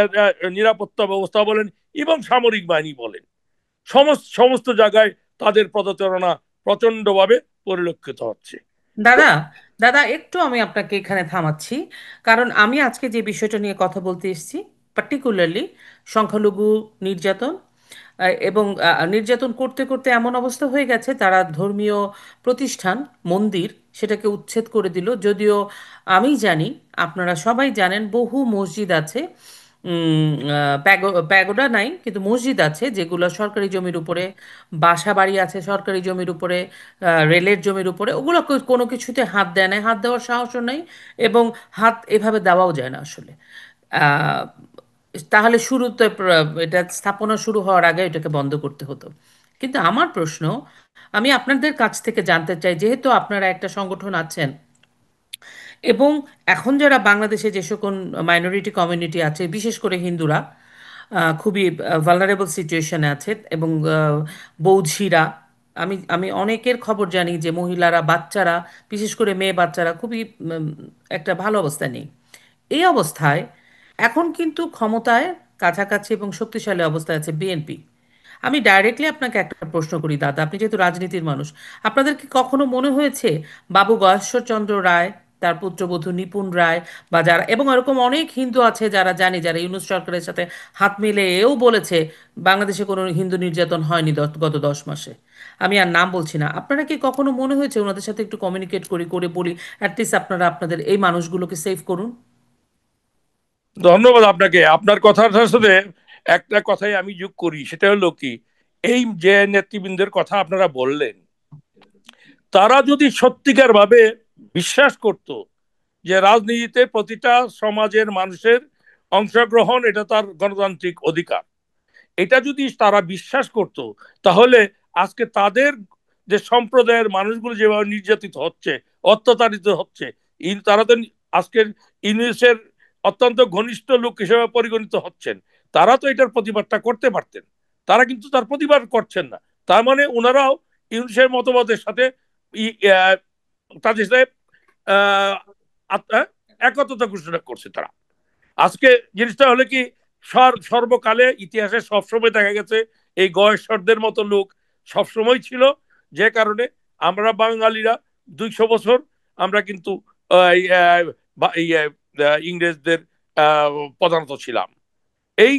নিরাপত্তা ব্যবস্থা বলেন, এবং সামরিক বাহিনী বলেন, সমস্ত সমস্ত জায়গায় তাদের পদচারণা প্রচন্ডভাবে পরিলক্ষিত হচ্ছে। তো দাদা, দাদা একটু আমি আপনাকে এখানে থামাচ্ছি, কারণ আমি আজকে যে বিষয়টা নিয়ে কথা বলতে এসেছি, পার্টিকুলারলি সংখ্যালঘু নির্যাতন, এবং নির্যাতন করতে করতে এমন অবস্থা হয়ে গেছে তারা ধর্মীয় প্রতিষ্ঠান, মন্দির, সেটাকে উচ্ছেদ করে দিল। যদিও আমি জানি, আপনারা সবাই জানেন, বহু মসজিদ আছে, প্যাগোডা নাই কিন্তু মসজিদ আছে যেগুলো সরকারি জমির উপরে, বাসা বাড়ি আছে সরকারি জমির উপরে, রেলের জমির উপরে, ওগুলো কোনো কিছুতে হাত দেয় না, হাত দেওয়ার সাহসও নেই, এবং হাত এভাবে দেওয়াও যায় না আসলে। আহ, তাহলে শুরুতে এটা স্থাপনা শুরু হওয়ার আগে এটাকে বন্ধ করতে হতো। কিন্তু আমার প্রশ্ন, আমি আপনাদের কাছ থেকে জানতে চাই, যেহেতু আপনারা একটা সংগঠন আছেন, এবং এখন যারা বাংলাদেশে যে সকল মাইনরিটি কমিউনিটি আছে, বিশেষ করে হিন্দুরা খুবই ভালনারেবল সিচুয়েশনে আছে, এবং বৌঝিরা, আমি আমি অনেকের খবর জানি যে মহিলারা, বাচ্চারা, বিশেষ করে মেয়ে বাচ্চারা খুবই একটা ভালো অবস্থায় নেই। এই অবস্থায় এখন কিন্তু ক্ষমতায় কাছাকাছি এবং শক্তিশালী অবস্থায় আছে বিএনপি। আমি ডাইরেক্টলি আপনাকে একটা প্রশ্ন করি দাদা, আপনি যেহেতু রাজনীতির মানুষ, আপনাদের কি কখনো মনে হয়েছে বাবু গয়েশ্বরচন্দ্র রায় তার পুত্রবধূ নিপুণ রায় বা যারা, এবং এরকম অনেক হিন্দু আছে যারা জানি, যারা ইউনূস সরকারের সাথে হাত মিলে এও বলেছে বাংলাদেশে কোনো হিন্দু নির্যাতন হয়নি গত 10 মাসে। আমি আর নাম বলছি না। আপনারা কি কখনো মনে হয়েছে ওনাদের সাথে একটু কমিউনিকেট করি, করে বলি অ্যাটলিস্ট আপনারা আপনাদের এই মানুষগুলোকে সেভ করুন? ধন্যবাদ আপনাকে। আপনার কথার সাথে একটা কথাই আমি যোগ করি, সেটা হলো কি, এই যে নেতৃবৃন্দের কথা আপনারা বললেন, তারা যদি সত্যিকার ভাবে বিশ্বাস করত যে রাজনীতিতে প্রতিটা সমাজের মানুষের অংশগ্রহণ এটা তার গণতান্ত্রিক অধিকার, এটা যদি তারা বিশ্বাস করত, তাহলে আজকে তাদের যে সম্প্রদায়ের মানুষগুলো যেভাবে নির্যাতিত হচ্ছে, অত্যাচারিত হচ্ছে, তারা তো আজকের ইউনিসের অত্যন্ত ঘনিষ্ঠ লোক হিসেবে পরিগণিত হচ্ছেন, তারা তো এটার প্রতিবাদটা করতে পারতেন। তারা কিন্তু তার প্রতিবাদ করছেন না। তার মানে ওনারাও ইউনিসের মতবাদের সাথে তাদের সাথে আহ, একত্রতা ঘোষণা করছে তারা। আজকে জিনিসটা হলে কি, সর্বকালে ইতিহাসে সবসময় দেখা গেছে এই গয়েশ্বরদের মতো লোক সবসময় ছিল, যে কারণে আমরা বাঙালিরা 200 বছর আমরা কিন্তু ইংরেজদের প্রধানত ছিলাম। এই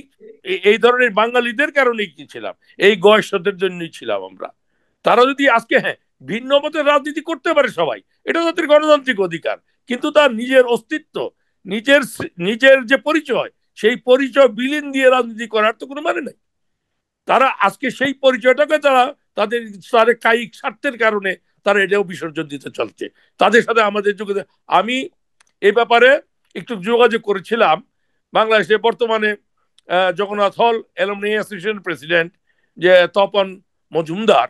এই ধরনের বাঙালিদের কারণেই কি ছিলাম, এই গয়েশ্বরদের জন্যই ছিলাম আমরা। তারা যদি আজকে, হ্যাঁ, ভিন্ন মতের রাজনীতি করতে পারে সবাই, এটা তাদের গণতান্ত্রিক অধিকার, কিন্তু তার নিজের অস্তিত্ব, নিজের নিজের যে পরিচয়, সেই পরিচয় বিলীন দিয়ে রাজনীতি করার তো কোনো মানে নেই। তারা আজকে সেই পরিচয়টাকে তারা তাদের তাদের কায়িক স্বার্থের কারণে তারা এটাও বিসর্জন দিতে চলছে। তাদের সাথে আমাদের যোগাযোগ, আমি এই ব্যাপারে একটু যোগাযোগ করেছিলাম বাংলাদেশে বর্তমানে জগন্নাথ হল অ্যালুমনি অ্যাসোসিয়েশন প্রেসিডেন্ট যে তপন মজুমদার,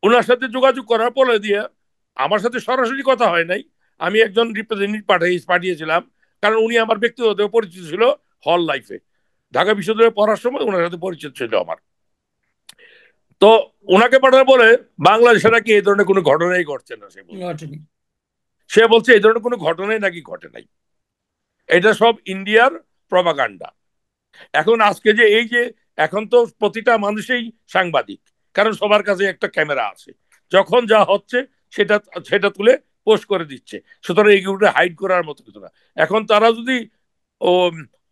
ওনার সাথে যোগাযোগ করার পরে দিয়ে আমার সাথে সরাসরি কথা হয় নাই, আমি একজন রিপ্রেজেন্টেটিভ পাঠিয়েছিলাম, কারণ উনি আমার ব্যক্তিগত পরিচিত ছিল হল লাইফে, ঢাকা বিশ্ববিদ্যালয়ে পড়ার সময় ওনার সাথে পরিচিত ছিল আমার। তো ওনাকে পাঠানোর পরে বাংলাদেশে নাকি এই ধরনের কোনো ঘটনাই ঘটছে না, সে বলছে এই ধরনের কোনো ঘটনাই নাকি ঘটে নাই, এটা সব ইন্ডিয়ার প্রপাগান্ডা। এখন আজকে যে এই যে, এখন তো প্রতিটা মানুষই সাংবাদিক, কারণ সবার কাছে একটা ক্যামেরা আছে, যখন যা হচ্ছে সেটা সেটা তুলে পোস্ট করে দিচ্ছে, সুতরাং এইগুলো হাইড করার মতো কিছু না। এখন তারা যদি ও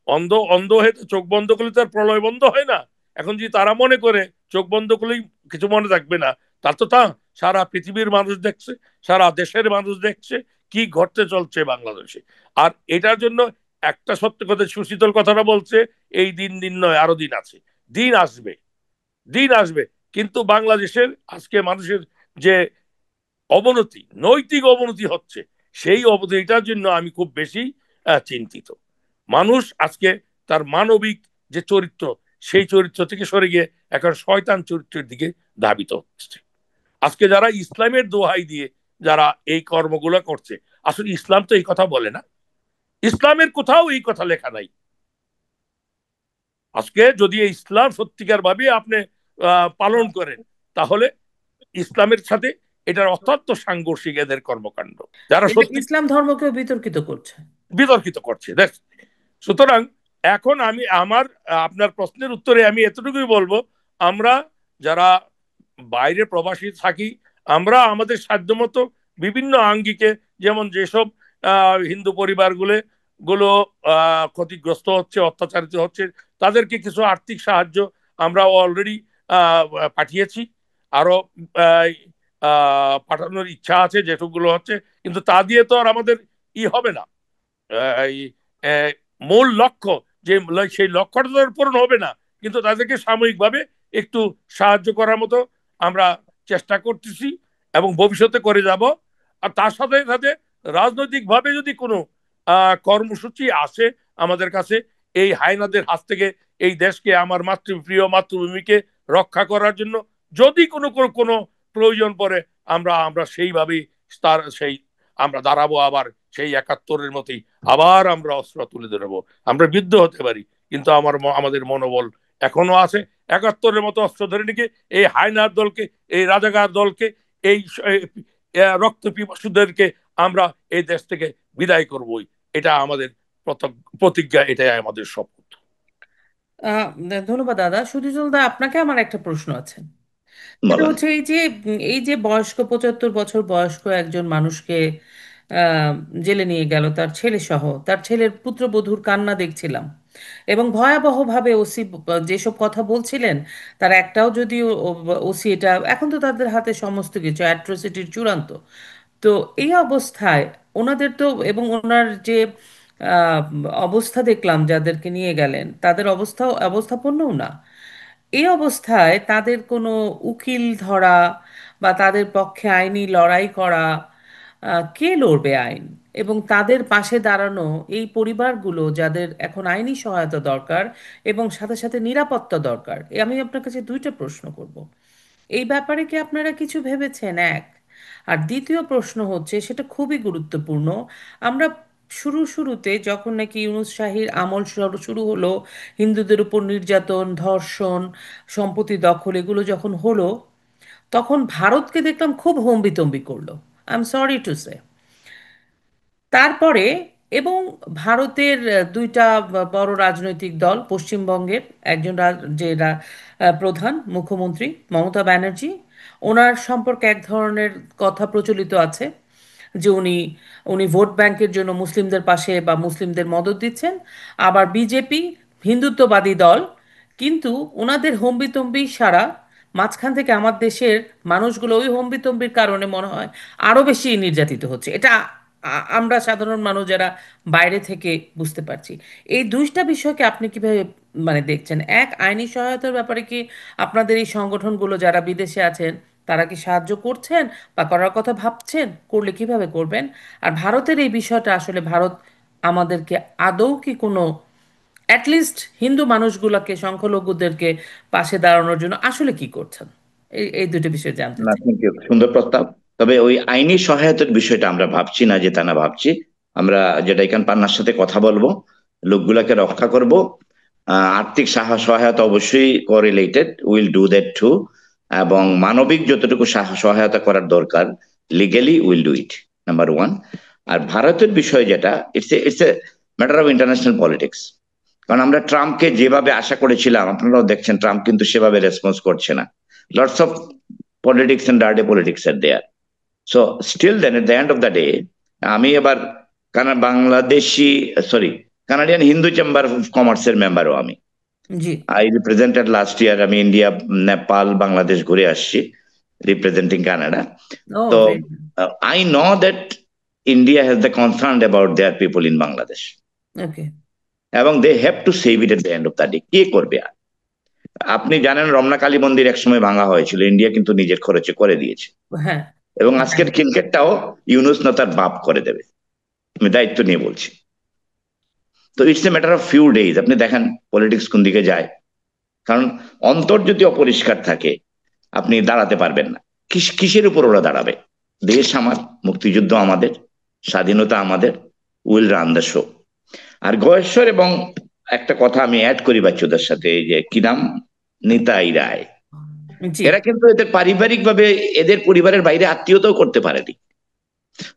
অন্ধ অন্ধ হয়ে চোখ বন্ধ করলে তার প্রলয় বন্ধ হয় না, এখন যদি তারা মনে করে চোখ বন্ধ করলেই কিছু মনে থাকবে না, তার তো তা সারা পৃথিবীর মানুষ দেখছে, সারা দেশের মানুষ দেখছে কি ঘটতে চলছে বাংলাদেশে। আর এটার জন্য একটা সত্য কথা, সুশীতল কথাটা বলছে, এই দিন দিন নয়, আরো দিন আছে, দিন আসবে, দিন আসবে। কিন্তু বাংলাদেশের আজকে মানুষের যে অবনতি, নৈতিক অবনতি হচ্ছে, সেই অবনতিটার জন্য আমি খুব বেশি চিন্তিত। মানুষ আজকে তার মানবিক যে চরিত্র, সেই চরিত্র থেকে সরে গিয়ে এখন শয়তান চরিত্রের দিকে ধাবিত হচ্ছে। আজকে যারা ইসলামের দোহাই দিয়ে যারা এই কর্মগুলো করছে, আসলে ইসলাম তো এই কথা বলে না, ইসলামের কোথাও এই কথা লেখা নাই। আজকে যদি ইসলাম সত্যিকার ভাবে আপনি পালন করেন, তাহলে ইসলামের সাথে এটার অত্যন্ত সাংঘর্ষিক এদের কর্মকাণ্ড, যারা এটা সত্যি ইসলাম ধর্মকেও বিতর্কিত করছে। বিতর্কিত করছে। সুতরাং এখন আমি আমার আপনার প্রশ্নের উত্তরে আমি এতটুকুই বলবো, আমরা যারা বাইরে প্রবাসী থাকি, আমরা আমাদের সাধ্যমতো বিভিন্ন আঙ্গিকে, যেমন যেসব হিন্দু পরিবারগুলো গুলো ক্ষতিগ্রস্ত হচ্ছে, অত্যাচারিত হচ্ছে, তাদেরকে কিছু আর্থিক সাহায্য আমরা অলরেডি পাঠিয়েছি, আরো আহ, পাঠানোর ইচ্ছা আছে যেটুকুগুলো হচ্ছে, কিন্তু তা দিয়ে তো আর আমাদের হবে না। এই মূল লক্ষ্য, যে সেই লক্ষ্যটা তো পূরণ হবে না, কিন্তু তাদেরকে সাময়িকভাবে একটু সাহায্য করার মতো আমরা চেষ্টা করতেছি এবং ভবিষ্যতে করে যাব। আর তার সাথে সাথে রাজনৈতিকভাবে যদি কোনো কর্মসূচি আসে আমাদের কাছে, এই হায়নাদের হাত থেকে এই দেশকে, আমার মাতৃপ্রিয় মাতৃভূমিকে রক্ষা করার জন্য যদি কোনো কোনো কোনো প্রয়োজন পড়ে, আমরা আমরা সেইভাবেই তার সেই আমরা দাঁড়াবো, আবার সেই 71-এর মতোই আবার আমরা অস্ত্র তুলে ধরবো। আমরা বিদ্ধ হতে পারি, কিন্তু আমাদের মনোবল এখনো আছে 71-এর মতো অস্ত্র ধরে নিয়ে এই হায়নার দলকে, এই রাজাকার দলকে, এই রক্ত পিপাসুদেরকে আমরা এই দেশ থেকে বিদায় করবই। এটা আমাদের প্রতিজ্ঞা, এটাই আমাদের শপথ। আহ ধন্যবাদ দাদা। সুজল দা, আপনাকে আমার একটা প্রশ্ন আছে। সেটা বলেন। হচ্ছে এই যে বয়স্ক 75 বছর বয়স্ক একজন মানুষকে আহ, জেলে নিয়ে গেল তার ছেলে সহ, তার ছেলের পুত্রবধূর কান্না দেখছিলাম। এবং ভয়াবহভাবে ওসি যেসব কথা বলছিলেন, তার একটাও যদি ওসি, এটা এখন তো তাদের হাতে সমস্ত কিছু, অ্যাট্রোসিটির চূড়ান্ত। তো এই অবস্থায় ওনাদের তো, এবং ওনার যে আহ, অবস্থা দেখলাম যাদেরকে নিয়ে গেলেন, তাদের অবস্থাপন্নও না। এই অবস্থায় তাদের কোনো উকিল ধরা বা তাদের পক্ষে আইনি লড়াই করা, কে লড়বে আইন? এবং তাদের পাশে দাঁড়ানো এই পরিবারগুলো যাদের এখন আইনি সহায়তা দরকার এবং সাথে সাথে নিরাপত্তা দরকার, আমি আপনার কাছে দুইটা প্রশ্ন করব। এই ব্যাপারে কি আপনারা কিছু ভেবেছেন? এক। আর দ্বিতীয় প্রশ্ন হচ্ছে, সেটা খুবই গুরুত্বপূর্ণ। আমরা শুরুতে যখন নাকি ইউনূস শাহীর আমল শুরু শুরু হলো, হিন্দুদের উপর নির্যাতন, ধর্ষণ, সম্পত্তি দখল এগুলো যখন হলো, তখন ভারতকে দেখলাম খুব হম্বিতম্বি করলো, I am sorry to say. তারপরে, এবং ভারতের দুইটা বড় রাজনৈতিক দল, পশ্চিমবঙ্গের একজন প্রধান মুখ্যমন্ত্রী মমতা ব্যানার্জি, ওনার সম্পর্কে এক ধরনের কথা প্রচলিত আছে যে উনি উনি ভোট ব্যাংকের জন্য মুসলিমদের পাশে বা মুসলিমদের মদদ দিচ্ছেন। আবার বিজেপি হিন্দুত্ববাদী দল, কিন্তু ওনাদের হম্বিতম্বি সারা মাঝখান থেকে আমার দেশের মানুষগুলো ওই হম্বিতম্বির কারণে মনে হয় আরো বেশি নির্যাতিত হচ্ছে। এটা আমরা সাধারণ মানুষ যারা বাইরে থেকে বুঝতে পারছি। এই দুইটা বিষয়কে আপনি কিভাবে মানে দেখছেন? এক, আইনি সহায়তার ব্যাপারে কি আপনাদের এই সংগঠনগুলো যারা বিদেশে আছেন তারা কি সাহায্য করছেন বা করার কথা ভাবছেন? করলে কিভাবে করবেন? আর ভারতের এই বিষয়টা আসলে ভারত আমাদেরকে আদৌ কি কোনো, অ্যাটলিস্ট হিন্দু মানুষগুলোকে, সংখ্যালঘুদেরকে পাশে দাঁড়ানোর জন্য আসলে কি করছেন? এই দুটো বিষয় জানতে না, চাই। থ্যাংক ইউ, সুন্দর প্রস্তাব। তবে ওই আইনি সহায়তার বিষয়টা আমরা ভাবছি না, যে তা না ভাবছি। আমরা যেটা এখানে পান্নার সাথে কথা বলবো, লোকগুলাকে রক্ষা করব। আর্থিক সহায়তা অবশ্যই correlated, will do that too. এবং মানবিক যতটুকু সহায়তা করার দরকার, legally will do it, number one. আর ভারতের বিষয় যেটা, it's a matter of international politics. কারণ আমরা ট্রাম্পকে যেভাবে আশা করেছিলাম, আপনারাও দেখছেন ট্রাম্প কিন্তু সেভাবে রেসপন্স করছে না। Lots of politics and dirty politics are there. So still then at the end of the day, আমি এবার Bangladeshi, sorry, Canadian Hindu chamber of কমার্সের মেম্বারও আমি। জি। আই রিপ্রেজেন্টেড লাস্ট ইয়ার, আমি ইন্ডিয়া, নেপাল, বাংলাদেশ ঘুরে আসছি রিপ্রেজেন্টিং কানাডা। ও, তো very. I know that India has the concern about their people in Bangladesh, okay. এবং they have to save it at the end of the day. কে করবে আর? আপনি জানেন রমনা কালী মন্দির একসময় ভাঙা হয়েছিল, ইন্ডিয়া কিন্তু নিজের খরচে করে দিয়েছে। হ্যাঁ। এবং হ্যাঁ। আজকের ক্রিকেটটাও ইউনুস না তার বাপ করে দেবে, আমি দায়িত্ব নিয়ে বলছি। তো it's a matter of few days. আপনি দেখেন পলিটিক্স কোন দিকে যায়। কারণ অন্তর যদি অপরিষ্কার থাকে, আপনি দাঁড়াতে পারবেন না। কিসের উপর ওরা দাঁড়াবে? দেশ আমার, মুক্তিযুদ্ধ আমাদের, স্বাধীনতা আমাদের, উইল রান দ্য শো। আর গয়েশ্বর এবং একটা কথা আমি অ্যাড করি বাচ্চুদের সাথে, এই যে কি নাম, নিতাই রায়, জি। এরা কিন্তু এদের পারিবারিক ভাবে এদের পরিবারের বাইরে আত্মীয়তাও করতে পারেনি।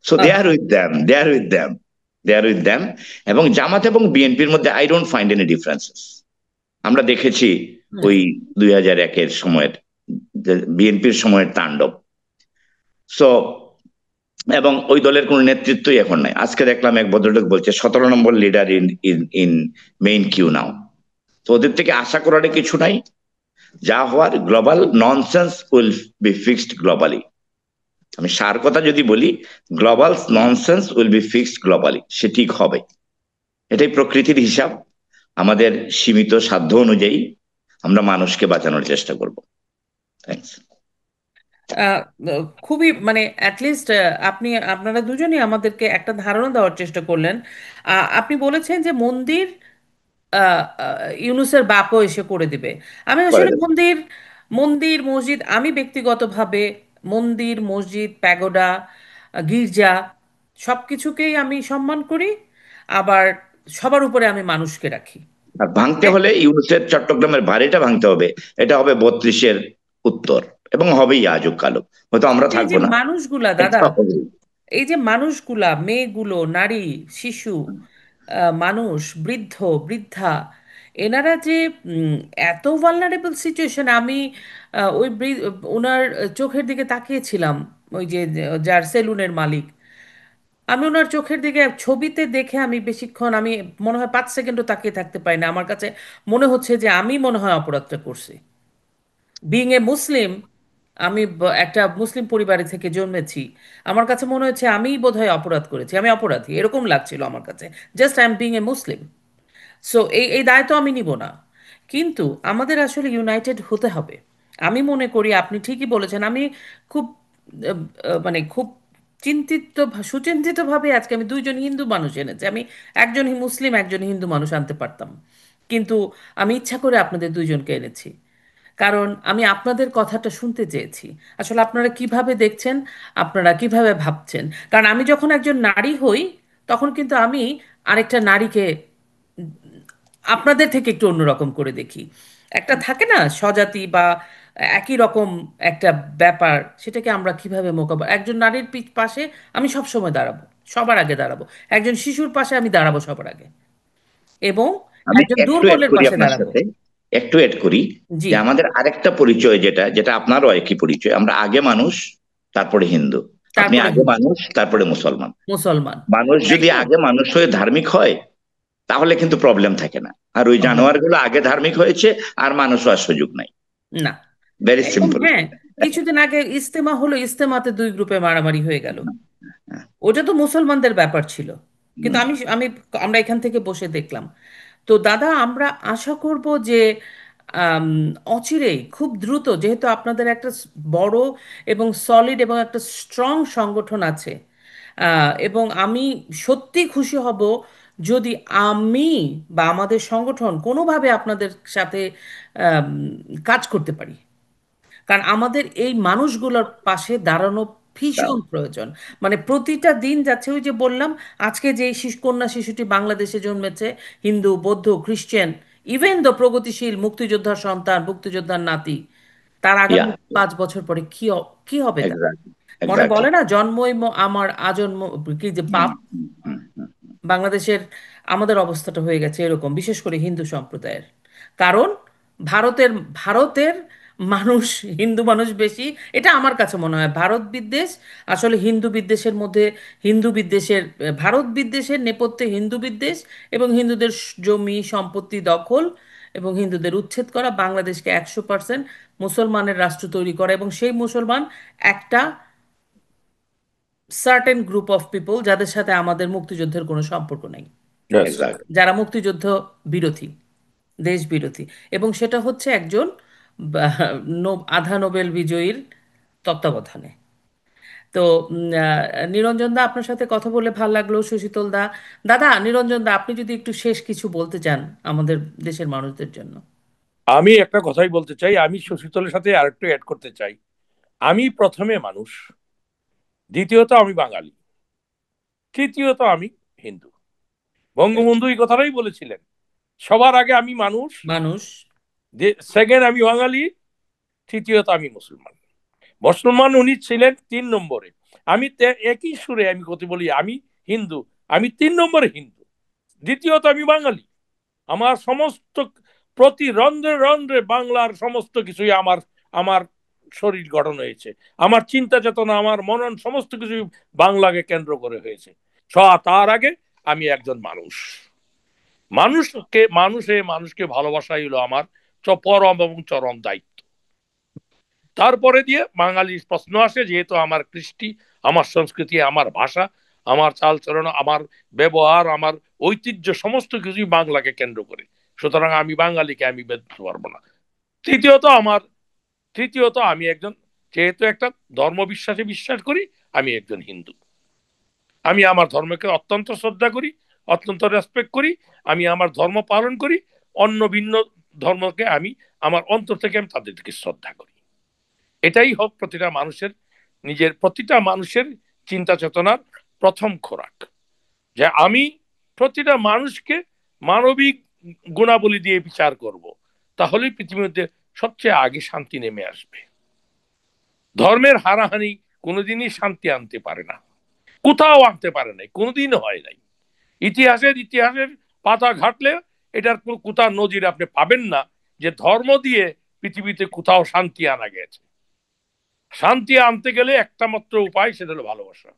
সো দে আর আচ্ছা। With them, they are with them. এবং জামাত এবং বিএনপির মধ্যে I don't find any differences. আমরা দেখেছি না। ওই 2001-এর সময়ের, বিএনপির সময়ের তাণ্ডব। সো, এবং ওই দলের কোনো নেতৃত্বই এখন নাই। আজকে দেখলাম এক ভদ্রলোক বলছে 17 নম্বর leader in in in main queue now. তো ওদের থেকে আশা করার কিছু নাই। যা হওয়ার, global nonsense will be fixed globally. আমি সার কথা যদি বলি, global nonsense will be fixed globally, সে ঠিক হবে। এটাই প্রকৃতির হিসাব। আমাদের সীমিত সাধ্য অনুযায়ী আমরা মানুষকে বাঁচানোর চেষ্টা করব। থ্যাংকস। আহ, খুবই মানে অ্যাটলিস্ট আপনারা দুজনই আমাদেরকে একটা ধারণা দেওয়ার চেষ্টা করলেন। আপনি বলেছেন যে মন্দির ইউনুসের বাপও এসে করে দিবে। আমি করে আসলে দেব। মন্দির মন্দির মসজিদ, আমি ব্যক্তিগতভাবে মন্দির, মসজিদ, প্যাগোডা, গির্জা সব কিছুকেই আমি সম্মান করি। আবার সবার উপরে আমি মানুষকে রাখি। আর ভাঙতে হলে ইউনুসের চট্টগ্রামের বাড়িটা ভাঙতে হবে। এটা হবে 32-এর উত্তর, এবং হবেই আজও কালো। হয়তো আমরা এই থাকবো যে না, মানুষগুলা দাদা, এটা হবেই। এই যে মানুষগুলা, মেয়েগুলো, নারী, শিশু, মানুষ, বৃদ্ধ, বৃদ্ধা, এনারা যে উম, এত ভালনারেবল সিচুয়েশন। আমি ওনার চোখের দিকে তাকিয়েছিলাম, ওই যে যার সেলুনের মালিক, আমি ওনার চোখের দিকে ছবিতে দেখে আমি বেশিক্ষণ, আমি মনে হয় 5 সেকেন্ডও তাকিয়ে থাকতে পারি না। আমার কাছে মনে হচ্ছে যে আমি মনে হয় অপরাধটা করছি। বিং এ মুসলিম, আমি একটা মুসলিম পরিবারে থেকে জন্মেছি, আমার কাছে মনে হচ্ছে আমি বোধহয় অপরাধ করেছি, আমি অপরাধী এরকম লাগছিল আমার কাছে। Just I am being a Muslim. So এই এই দায় তো আমি নিব না। কিন্তু আমাদের আসলে ইউনাইটেড হতে হবে। আমি মনে করি আপনি ঠিকই বলেছেন। আমি খুব মানে খুব সুচিন্তিতভাবে আজকে আমি দুইজন হিন্দু মানুষ এনেছি। আমি একজন মুসলিম, একজন হিন্দু মানুষ আনতে পারতাম, কিন্তু আমি ইচ্ছা করে আপনাদের দুইজনকে এনেছি। কারণ আমি আপনাদের কথাটা শুনতে চেয়েছি। আসলে আপনারা কিভাবে দেখছেন, আপনারা কিভাবে ভাবছেন। কারণ আমি যখন একজন নারী হই, তখন কিন্তু আমি আরেকটা নারীকে আপনাদের থেকে একটু অন্যরকম করে দেখি। একটা থাকে না স্বজাতি বা একই রকম একটা ব্যাপার, সেটাকে আমরা কিভাবে মোকাবেলা, একজন নারীর পাশে আমি সব সময় দাঁড়াবো, সবার আগে দাঁড়াবো। একজন শিশুর পাশে আমি দাঁড়াবো সবার আগে, এবং আমি একজন একটু অ্যাড দুর্বলের করি পাশে আপনার দাঁড়াবো। সাথে, একটু অ্যাড করি জি। যে আমাদের আরেকটা পরিচয়, যেটা যেটা আপনারও একই পরিচয়, আমরা আগে মানুষ তারপরে হিন্দু। আপনি তারপরে আগে হিন্দু, মানুষ তারপরে মুসলমান। মুসলমান। মানুষ তাই যদি তো। আগে মানুষ হয়ে ধার্মিক হয় তাহলে কিন্তু প্রবলেম থাকে না। আর ওই প্রবলেম জানোয়ার গুলো আগে ধার্মিক হয়েছে আর মানুষ হওয়ার সুযোগ নাই। না। ভেরি এবং সিম্পল। হ্যাঁ, কিছুদিন আগে ইস্তেমা হলো, ইস্তেমাতে দুই গ্রুপে মারামারি হয়ে গেল। ওটা তো মুসলমানদের ব্যাপার ছিল, কিন্তু আমি আমি আমরা এখান থেকে বসে দেখলাম। তো দাদা, আমরা আশা করব যে আম, অচিরেই, খুব দ্রুত, যেহেতু আপনাদের একটা বড় এবং সলিড এবং একটা স্ট্রং সংগঠন আছে, এবং আমি সত্যি খুশি হব যদি আমি বা আমাদের সংগঠন কোনোভাবে আপনাদের সাথে আম, কাজ করতে পারি। কারণ আমাদের এই মানুষগুলোর পাশে দাঁড়ানো ভীষণ প্রয়োজন। মানে প্রতিটা দিন যাচ্ছে, ওই যে বললাম, আজকে যে কন্যা শিশুটি বাংলাদেশে জন্মেছে, হিন্দু, বৌদ্ধ, খ্রিস্টান, ইভেন দ্য প্রগতিশীল মুক্তিযোদ্ধার সন্তান, মুক্তিযোদ্ধার নাতি, তার ইয়া, আগামী 5 বছর পরে কি হবে তার? এক্স্যাক্টলি, মনে এক্স্যাক্টলি। বলে না, জন্মই আমার আজন্ম, কি যে পাপ। বাংলাদেশের আমাদের অবস্থাটা হয়ে গেছে এরকম, বিশেষ করে হিন্দু সম্প্রদায়ের। কারণ ভারতের ভারতের মানুষ, হিন্দু মানুষ বেশি। এটা আমার কাছে মনে হয় ভারত বিদ্বেষ আসলে হিন্দু বিদ্বেষের মধ্যে, হিন্দু বিদ্বেষের, ভারত বিদ্বেষের নেপথ্যে হিন্দু বিদ্বেষ, এবং হিন্দুদের জমি সম্পত্তি দখল, এবং হিন্দুদের উচ্ছেদ করা, বাংলাদেশকে 100% মুসলমানের রাষ্ট্র তৈরি করা, এবং সেই মুসলমান একটা সার্টেন গ্রুপ অফ পিপল যাদের সাথে আমাদের মুক্তিযুদ্ধের কোনো সম্পর্ক নেই, Yes. এক্স্যাক্টলি। যারা মুক্তিযুদ্ধ বিরোধী, দেশ বিরোধী। এবং সেটা হচ্ছে একজন আধা নোবেল বিজয়ীর তত্ত্বাবধানে। তো নিরঞ্জন দা, আপনার সাথে কথা বলে ভালো লাগলো। সুশীতল দা, দাদা নিরঞ্জন দা, আপনি যদি একটু শেষ কিছু বলতে চান আমাদের দেশের মানুষদের জন্য। আমি একটা কথাই বলতে চাই, আমি শশীতলের সাথে আরেকটু অ্যাড করতে চাই। আমি প্রথমে মানুষ, দ্বিতীয়ত আমি বাঙালি, তৃতীয়ত আমি হিন্দু। বঙ্গবন্ধু এই কথাটাই বলেছিলেন, সবার আগে আমি মানুষ, মানুষ। সেকেন্ড আমি বাঙালি, তৃতীয়ত আমি মুসলমান। মুসলমান উনি ছিলেন 3 নম্বরে। আমি একই সুরে আমি কথা বলি, আমি হিন্দু, আমি 3 নম্বরে হিন্দু, দ্বিতীয়ত আমি বাঙালি। আমার সমস্ত প্রতি রন্ধ্রে রন্ধ্রে বাংলার সমস্ত কিছুই আমার আমার শরীর গঠন হয়েছে, আমার চিন্তা চেতনা, আমার মনন সমস্ত কিছু বাংলাকে কেন্দ্র করে হয়েছে। তার আগে আমি একজন মানুষ। মানুষকে ভালোবাসাই হলো আমার পরম এবং চরম দায়িত্ব। তারপরে দিয়ে বাঙালির প্রশ্ন আসে, যেহেতু আমার কৃষ্টি, আমার সংস্কৃতি, আমার ভাষা, আমার চালচলন, আমার ব্যবহার, আমার ঐতিহ্য সমস্ত কিছুই বাংলাকে কেন্দ্র করে। সুতরাং আমি বাঙালিকে আমি বেঁধতে পারবো না। তৃতীয়ত আমার তৃতীয়ত আমি একজন, যেহেতু একটা ধর্ম বিশ্বাসে বিশ্বাস করি, আমি একজন হিন্দু। আমি আমার ধর্মকে অত্যন্ত শ্রদ্ধা করি, অত্যন্ত রেসপেক্ট করি। আমি আমার ধর্ম পালন করি। অন্য ভিন্ন ধর্মকে আমি আমার অন্তর থেকে আমি তাদেরকে শ্রদ্ধা করি। এটাই হোক প্রতিটা মানুষের চিন্তা চেতনার প্রথম খোরাক, যে আমি প্রতিটা মানুষকে মানবিক গুণাবলী দিয়ে বিচার করব। তাহলেই পৃথিবীর মধ্যে সবচেয়ে আগে শান্তি নেমে আসবে। ধর্মের হানাহানি কোনোদিনই শান্তি আনতে পারে না, কোথাও আনতে পারে নাই, কোনোদিন হয় নাই। ইতিহাসের পাতা ঘাটলে এটার কোথাও নজির আপনি পাবেন না যে ধর্ম দিয়ে পৃথিবীতে কোথাও শান্তি আনা গেছে। শান্তি আনতে গেলে একটা মাত্র উপায়, সেটা হলো ভালোবাসা।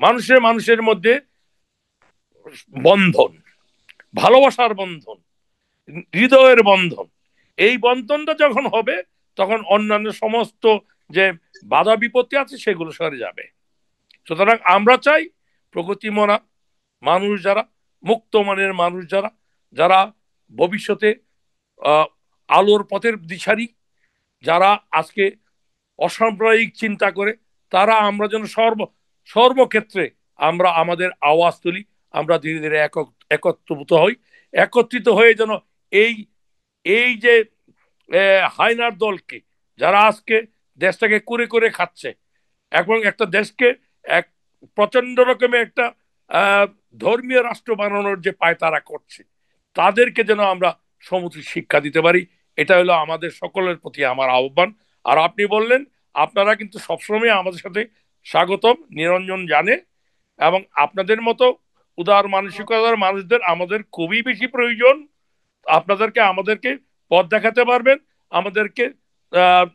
মানুষের মানুষের মধ্যে বন্ধন, ভালোবাসার বন্ধন, হৃদয়ের বন্ধন, এই বন্ধনটা যখন হবে তখন অন্যান্য সমস্ত যে বাধা বিপত্তি আছে সেগুলো সরে যাবে। সুতরাং আমরা চাই প্রগতি মনা মানুষ যারা, মুক্ত মনের মানুষ যারা, যারা ভবিষ্যতে আহ, আলোর পথের দিশারি, যারা আজকে অসাম্প্রদায়িক চিন্তা করে, তারা আমরা যেন সর্বক্ষেত্রে আমরা আমাদের আওয়াজ তুলি, আমরা ধীরে ধীরে একত্রিত হই, একত্রিত হয়ে যেন এই এই যে হায়নার দলকে, যারা আজকে দেশটাকে কুরে করে খাচ্ছে এবং একটা দেশকে এক প্রচন্ড রকমের একটা আহ, ধর্মীয় রাষ্ট্র বানানোর যে পায় তারা করছে, তাদেরকে যেন আমরা সমুচিত শিক্ষা দিতে পারি। এটা হলো আমাদের সকলের প্রতি আমার আহ্বান। আর আপনি বললেন, আপনারা কিন্তু সবসময় আমাদের সাথে স্বাগতম, নিরঞ্জন জানে, এবং আপনাদের মতো উদার মানসিকতার মানুষদের আমাদের খুবই বেশি প্রয়োজন। আপনাদেরকে আমাদেরকে পথ দেখাতে পারবেন, আমাদেরকে আহ,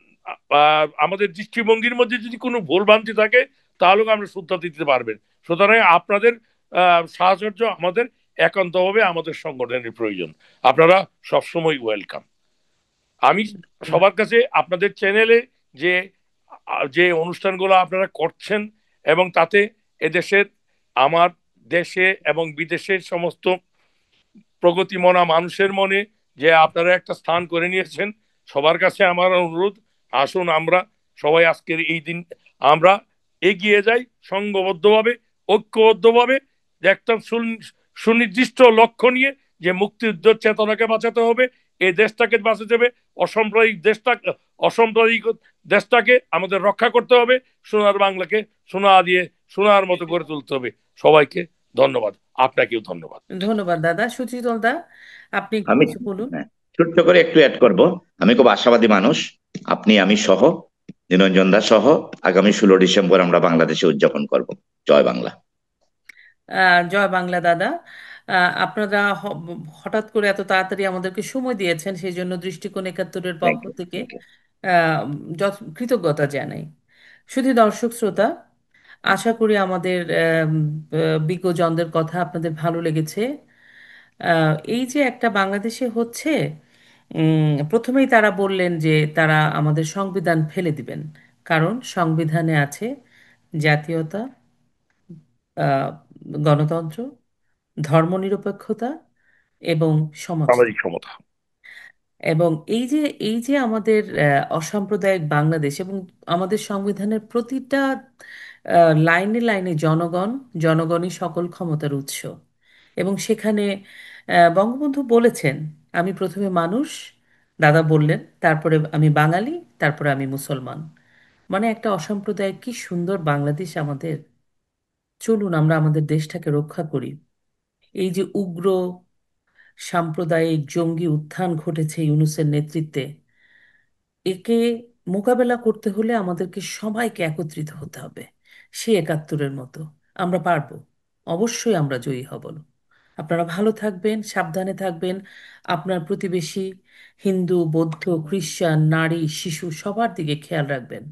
আমাদের দৃষ্টিভঙ্গির মধ্যে যদি কোনো ভুল ভ্রান্তি থাকে তাহলেও আমরা শুদ্ধ দিতে পারবেন। সুতরাং আপনাদের সাহচর্য আমাদের একান্তভাবে আমাদের সংগঠনের প্রয়োজন। আপনারা সবসময় ওয়েলকাম। আমি সবার কাছে আপনাদের চ্যানেলে যে যে অনুষ্ঠানগুলো আপনারা করছেন এবং তাতে এদেশের, আমার দেশে এবং বিদেশের সমস্ত প্রগতিমনা মানুষের মনে যে আপনারা একটা স্থান করে নিয়েছেন, সবার কাছে আমার অনুরোধ, আসুন আমরা সবাই আজকের এই দিন আমরা এগিয়ে যাই সংঘবদ্ধভাবে, ঐক্যবদ্ধভাবে, যে একটা সুনির্দিষ্ট লক্ষ্য নিয়ে, যে মুক্তিযুদ্ধ চেতনাকে বাঁচাতে হবে, এই দেশটাকে বাঁচাতে হবে, অসাম্প্রদায়িক দেশটাকে, অসাম্প্রদায়িক দেশটাকে আমাদের রক্ষা করতে হবে, সোনার বাংলাকে সোনা দিয়ে সোনার মতো করে তুলতে হবে। সবাইকে ধন্যবাদ, আপনাকেও ধন্যবাদ। ধন্যবাদ দাদা। সুচিতল দা, আপনি আমি কিছু বলুন। হ্যাঁ, ছোট্ট করে একটু অ্যাড করব। আমি খুব আশাবাদী মানুষ। আপনি, আমি সহ, নিরঞ্জন দা সহ আগামী 16 ডিসেম্বর আমরা বাংলাদেশে উদযাপন করব। জয় বাংলা। জয় বাংলা দাদা। আপনারা হঠাৎ করে এত তাড়াতাড়ি আমাদেরকে সময় দিয়েছেন, সেই জন্য দৃষ্টিকোণ একাত্তরের থ্যাংক পক্ষ ইউ, থেকে থ্যাংক ইউ। কৃতজ্ঞতা জানাই। শুধু দর্শক শ্রোতা, আশা করি আমাদের বিজ্ঞজনদের কথা আপনাদের ভালো লেগেছে। এই যে একটা বাংলাদেশে হচ্ছে, প্রথমেই তারা বললেন যে তারা আমাদের সংবিধান ফেলে দিবেন, কারণ সংবিধানে আছে জাতীয়তা, আহ, গণতন্ত্র, ধর্মনিরপেক্ষতা এবং সমতা। সামাজিক সমতা। এবং এই যে আমাদের অসাম্প্রদায়িক বাংলাদেশ, এবং আমাদের সংবিধানের প্রতিটা লাইনে লাইনে জনগণই সকল ক্ষমতার উৎস। এবং সেখানে বঙ্গবন্ধু বলেছেন, আমি প্রথমে মানুষ, দাদা বললেন, তারপরে আমি বাঙালি, তারপরে আমি মুসলমান। মানে একটা অসাম্প্রদায়িক কি সুন্দর বাংলাদেশ আমাদের। চলুন আমরা আমাদের দেশটাকে রক্ষা করি। এই যে উগ্র সাম্প্রদায়িক জঙ্গি উত্থান ঘটেছে ইউনূসের নেতৃত্বে, একে মোকাবেলা করতে হলে আমাদেরকে সবাইকে একত্রিত হতে হবে, সে একাত্তরের মতো। আমরা পারবো, অবশ্যই আমরা জয়ী হব। আপনারা ভালো থাকবেন, সাবধানে থাকবেন, আপনার প্রতিবেশী হিন্দু, বৌদ্ধ, খ্রিস্টান, নারী, শিশু সবার দিকে খেয়াল রাখবেন।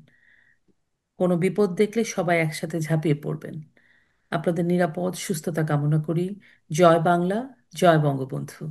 কোনো বিপদ দেখলে সবাই একসাথে ঝাঁপিয়ে পড়বেন। আপনাদের নিরাপদ সুস্থতা কামনা করি। জয় বাংলা, জয় বঙ্গবন্ধু।